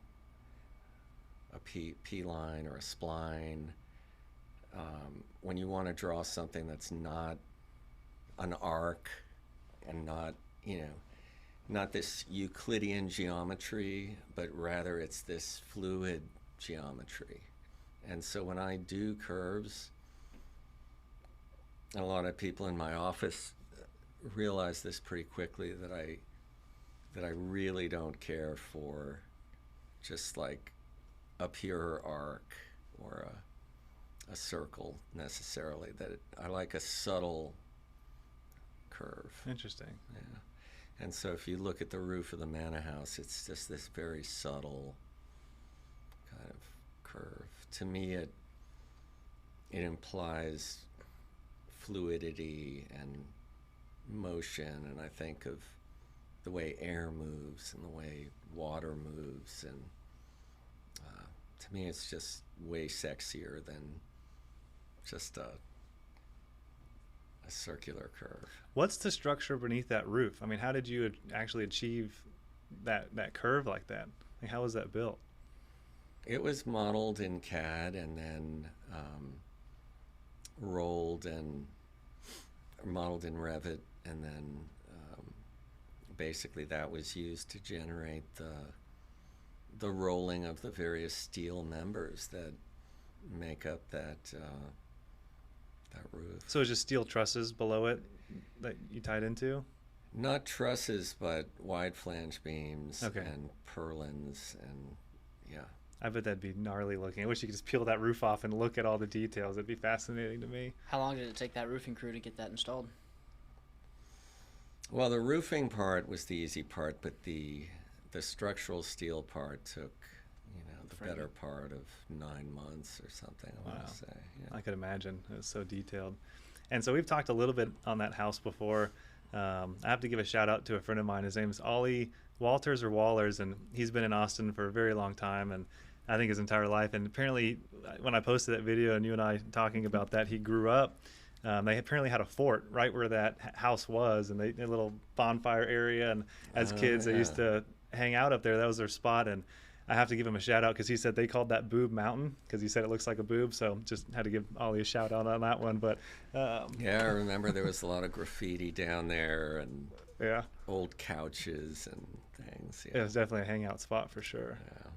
P line or a spline. When you want to draw something that's not an arc and not this Euclidean geometry, but rather it's this fluid geometry. And so when I do curves, and a lot of people in my office realize this pretty quickly, that I really don't care for just like a pure arc or a circle necessarily. I like a subtle curve. Interesting. Yeah. And so if you look at the roof of the manor house, it's just this very subtle kind of curve. To me, it implies fluidity and motion, and I think of the way air moves and the way water moves, and to me it's just way sexier than just a circular curve. What's the structure beneath that roof? I mean, how did you actually achieve that curve like that? Like, how was that built? It was modeled in CAD and then modeled in Revit, and then basically that was used to generate the rolling of the various steel members that make up that roof. So it's just steel trusses below it that you tied into? Not trusses, but wide flange beams. Okay. And purlins, and yeah. I bet that'd be gnarly looking. I wish you could just peel that roof off and look at all the details. It'd be fascinating to me. How long did it take that roofing crew to get that installed? Well, the roofing part was the easy part, but the structural steel part took, the better part of 9 months or something, I want to say. Yeah. I could imagine. It was so detailed. And so we've talked a little bit on that house before. I have to give a shout out to a friend of mine. His name is Ollie Walters or Wallers, and he's been in Austin for a very long time, and I think his entire life. And apparently when I posted that video and you and I talking about that, he grew up. They apparently had a fort right where that house was, and a little bonfire area. And as kids, they used to hang out up there. That was their spot. And I have to give him a shout out because he said they called that Boob Mountain because he said it looks like a boob. So just had to give Ollie a shout out on that one. But yeah, I remember there was a lot of graffiti down there and yeah, old couches and things. Yeah. It was definitely a hangout spot for sure. Yeah.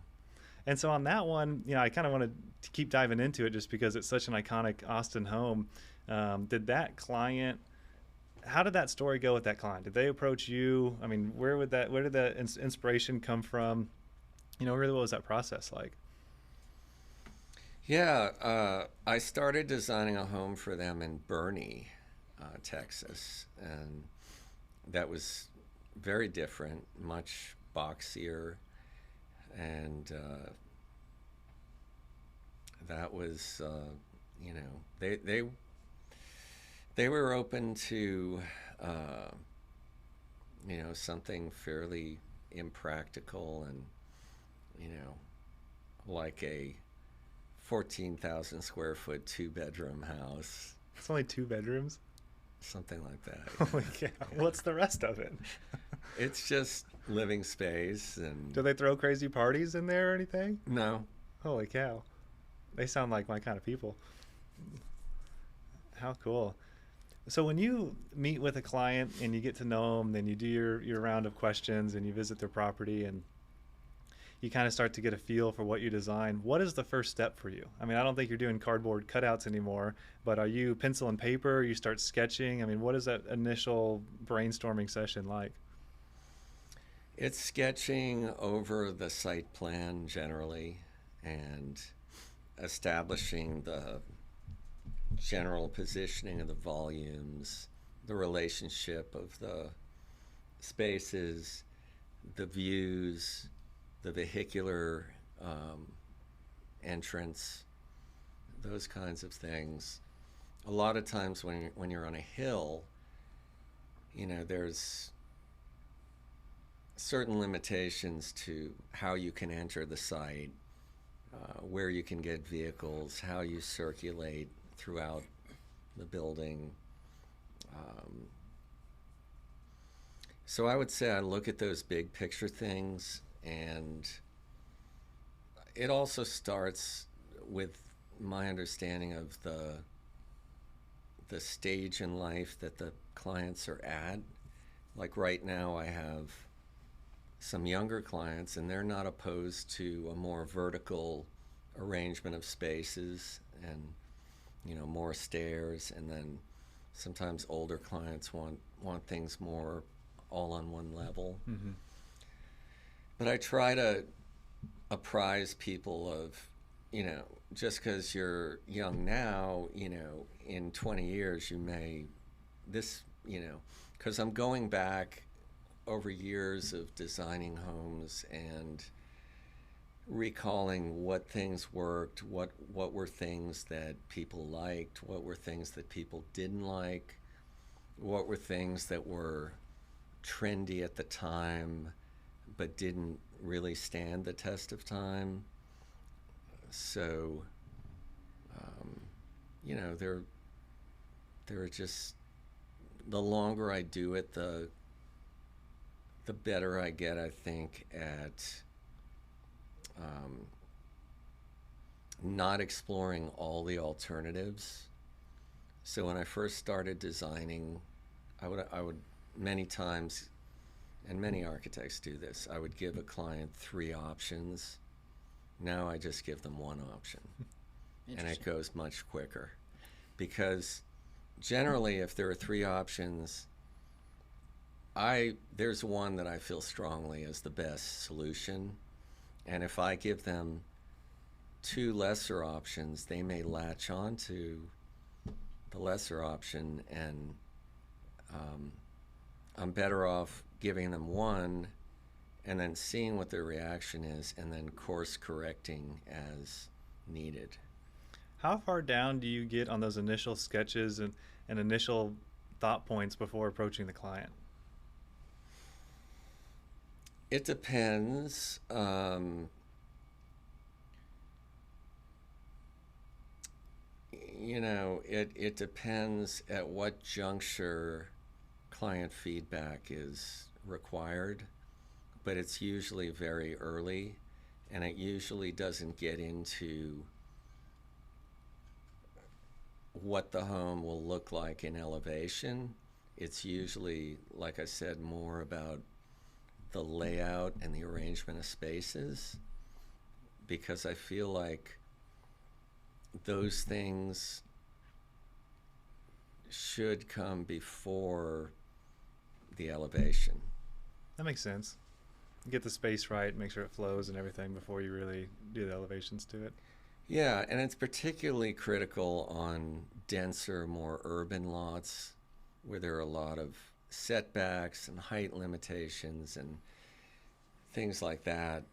And so on that one, I kind of wanted to keep diving into it just because it's such an iconic Austin home. Did that client, how did that story go with that client? Did they approach you? I mean, where did that inspiration come from? Really, what was that process like? Yeah, I started designing a home for them in Boerne, Texas, and that was very different, much boxier, and that was, you know, they were open to, you know, something fairly impractical and, you know, like a 14,000 square foot 2-bedroom house. It's only 2 bedrooms? Something like that. Holy cow. What's the rest of it? It's just living space. And Do they throw crazy parties in there or anything? no. Holy cow. They sound like my kind of people. How cool. So when you meet with a client and you get to know them, then you do your round of questions and you visit their property and you kind of start to get a feel for what you design. What is the first step for you? I mean, I don't think you're doing cardboard cutouts anymore, but are you pencil and paper? You start sketching? I mean, what is that initial brainstorming session like? It's sketching over the site plan generally and establishing the general positioning of the volumes, the relationship of the spaces, the views, the vehicular entrance, those kinds of things. A lot of times when you're on a hill, you know, there's certain limitations to how you can enter the site, where you can get vehicles, how you circulate throughout the building. So I would say I look at those big picture things, and it also starts with my understanding of the stage in life that the clients are at. Like right now I have some younger clients, and they're not opposed to a more vertical arrangement of spaces and, you know, more stairs. And then sometimes older clients want things more all on one level. Mm-hmm. But I try to apprise people of, you know, just because you're young now, you know, in 20 years you may, this, you know, because I'm going back over years of designing homes and recalling what things worked, what were things that people liked, what were things that people didn't like, what were things that were trendy at the time but didn't really stand the test of time. So, you know, there are just, the longer I do it, the better I get, I think, at not exploring all the alternatives. So when I first started designing, I would many times, and many architects do this, I would give a client 3 options. Now I just give them 1 option. And it goes much quicker. Because generally, if there are 3 options, there's one that I feel strongly is the best solution. And if I give them 2 lesser options, they may latch on to the lesser option, and I'm better off giving them 1 and then seeing what their reaction is and then course correcting as needed. How far down do you get on those initial sketches and initial thought points before approaching the client? It depends. You know, it depends at what juncture client feedback is required, but it's usually very early, and it usually doesn't get into what the home will look like in elevation. It's usually, like I said, more about the layout and the arrangement of spaces, because I feel like those things should come before the elevation. That makes sense. Get the space right, make sure it flows and everything before you really do the elevations to it. Yeah, and it's particularly critical on denser, more urban lots where there are a lot of setbacks and height limitations and things like that.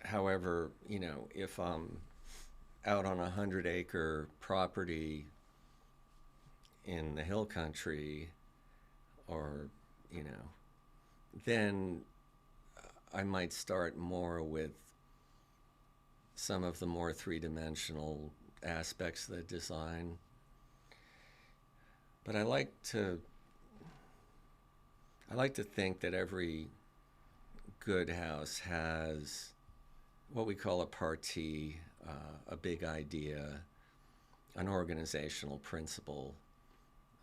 However, if I'm out on a 100-acre property in the hill country, or, then I might start more with some of the more three-dimensional aspects of the design. But I like to think that every good house has what we call a partie, a big idea, an organizational principle,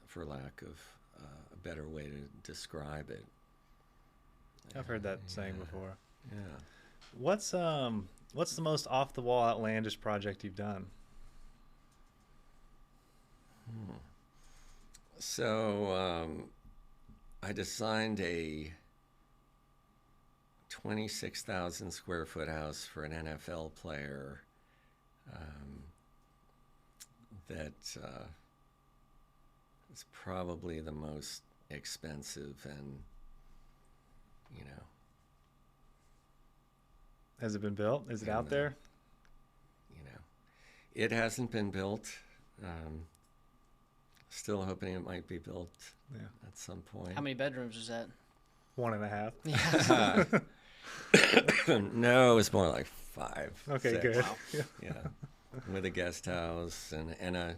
for lack of a better way to describe it. I've heard that saying before. Yeah. What's the most off the wall outlandish project you've done? So I designed a 26,000 square foot house for an NFL player that is probably the most expensive, and Has it been built? Is it out there? It hasn't been built. Still hoping it might be built at some point. How many bedrooms is that? 1.5. Yeah. No, it's more like 5. Okay, 6. good. Wow. Yeah, with a guest house and a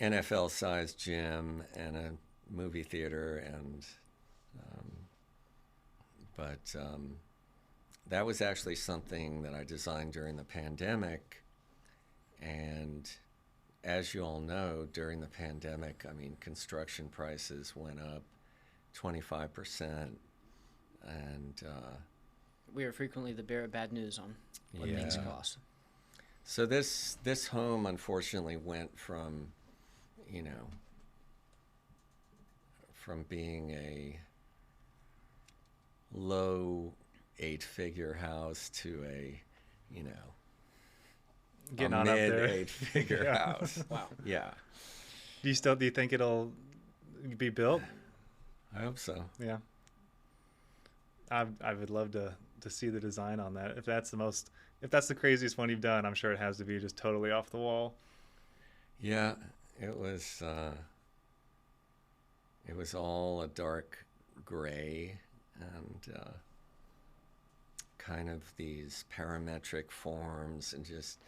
NFL-sized gym and a movie theater, and but that was actually something that I designed during the pandemic. And as you all know, during the pandemic, construction prices went up 25%, and We are frequently the bearer of bad news on what things cost. So this home unfortunately went from, from being a low 8-figure house to a, Getting a on up mid there. 8-figure Yeah. house. Wow. Yeah, Do you think it'll be built? I hope so. Yeah. I would love to see the design on that. If that's the craziest one you've done, I'm sure it has to be just totally off the wall. Yeah, it was all a dark gray, and kind of these parametric forms, and just,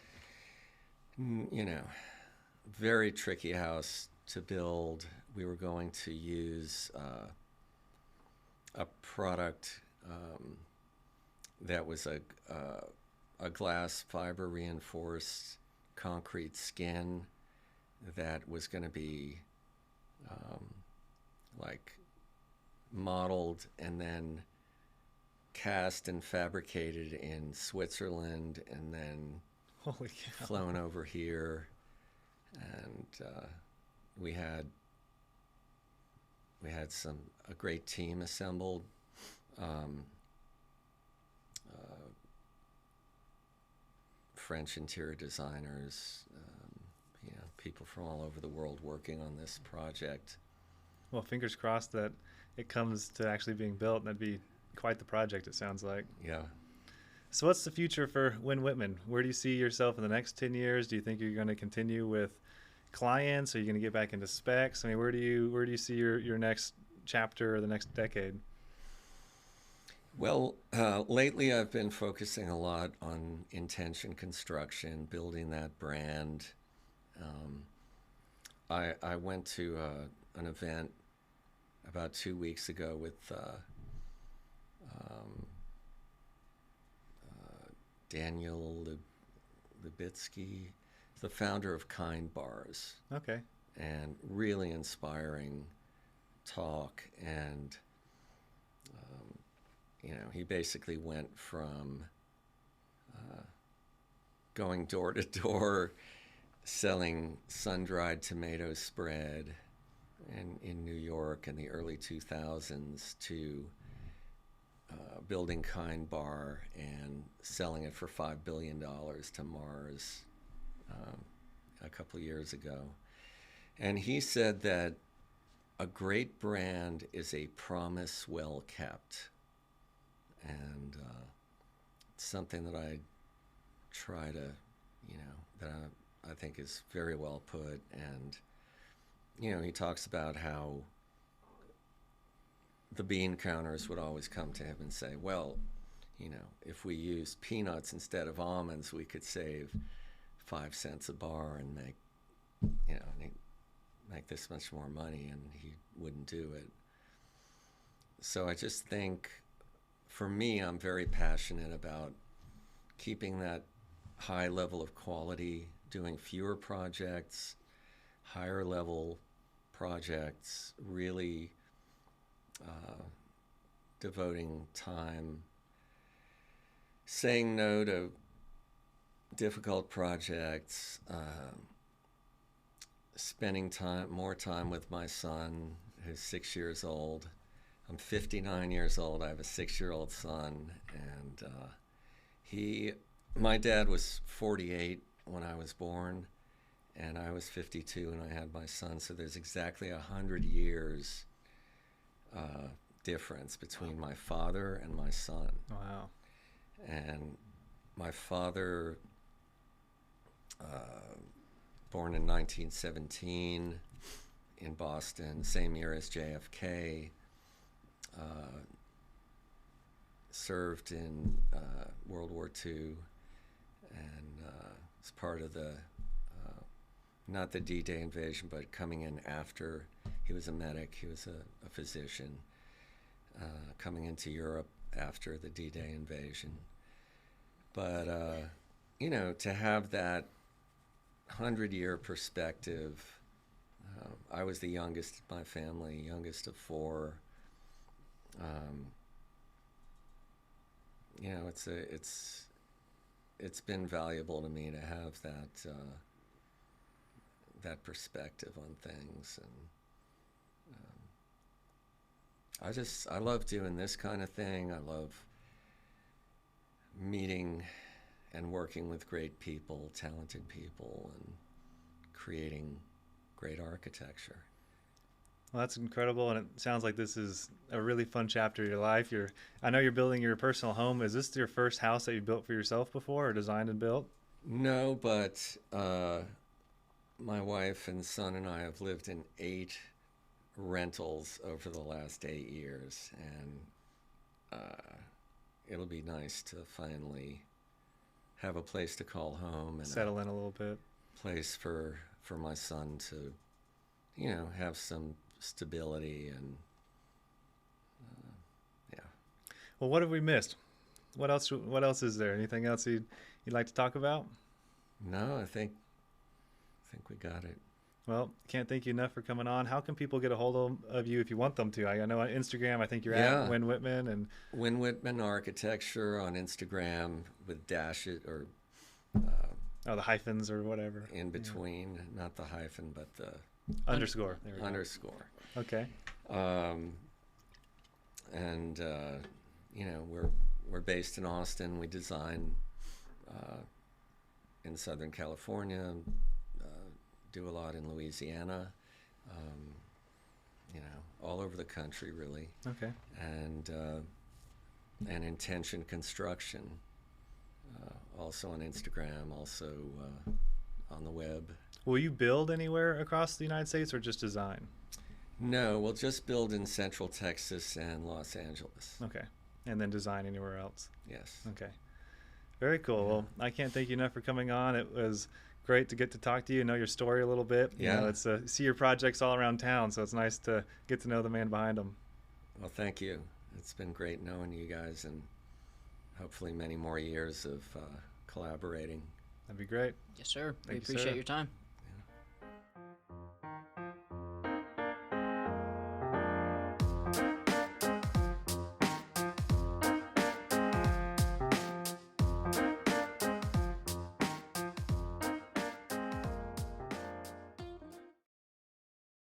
very tricky house to build. We were going to use a product that was a glass fiber reinforced concrete skin that was going to be like modeled and then cast and fabricated in Switzerland, and then Holy cow. flown over here. And we had a great team assembled. French interior designers, people from all over the world working on this project. Well, fingers crossed that it comes to actually being built, and that'd be quite the project, it sounds like. Yeah. So what's the future for Winn Wittman? Where do you see yourself in the next 10 years? Do you think you're going to continue with clients? Are you going to get back into specs? Where do you see your next chapter or the next decade? Well, lately I've been focusing a lot on intention construction, building that brand. I went to an event about 2 weeks ago with Daniel Lubitsky, the founder of Kind Bars. Okay. And really inspiring talk. And he basically went from going door to door selling sun-dried tomato spread in New York in the early 2000s to building Kind Bar and selling it for $5 billion to Mars a couple years ago. And he said that a great brand is a promise well kept. And it's something that I try to, that I think is very well put. And, he talks about how the bean counters would always come to him and say, well, if we used peanuts instead of almonds, we could save 5 cents a bar and make this much more money, and he wouldn't do it. So I just think, for me, I'm very passionate about keeping that high level of quality, doing fewer projects, higher level projects, really devoting time, saying no to difficult projects, spending more time with my son, who's 6 years old. I'm 59 years old. I have a 6-year-old son, and my dad was 48 when I was born, and I was 52 when I had my son. So there's exactly 100 years difference between my father and my son. Wow. And my father, born in 1917 in Boston, same year as JFK, served in World War II, and was part of the, not the D-Day invasion, but coming in after. He was a medic, he was a physician, coming into Europe after the D-Day invasion. But, to have that 100-year perspective, I was the youngest in my family, youngest of 4. It's been valuable to me to have that perspective on things, and I love doing this kind of thing. I love meeting and working with great people, talented people, and creating great architecture. Well, that's incredible, and it sounds like this is a really fun chapter of your life. I know you're building your personal home. Is this your first house that you built for yourself before, or designed and built? No, but my wife and son and I have lived in 8 rentals over the last 8 years, and it'll be nice to finally have a place to call home and settle in a little bit. Place for my son to, have some stability, and yeah. Well, what have we missed? What else is there? Anything else you'd like to talk about? No, I think we got it. Well, can't thank you enough for coming on. How can people get a hold of you if you want them to? I know on Instagram, I think you're at Winn Wittman, and Winn Wittman Architecture on Instagram with dashes or the hyphens or whatever in between, not the hyphen, but the underscore. There we underscore. Go. Okay. And we're based in Austin. We design in Southern California. Do a lot in Louisiana, all over the country, really. Okay. And Intention Construction, also on Instagram, also on the web. Will you build anywhere across the United States, or just design? No, we'll just build in Central Texas and Los Angeles. Okay. And then design anywhere else? Yes. Okay. Very cool. Yeah. Well, I can't thank you enough for coming on. It was great to get to talk to you and know your story a little bit. Yeah. It's see your projects all around town, so it's nice to get to know the man behind them. Well, thank you. It's been great knowing you guys, and hopefully many more years of collaborating. That'd be great. Yes, sir. Thank we appreciate you, your time.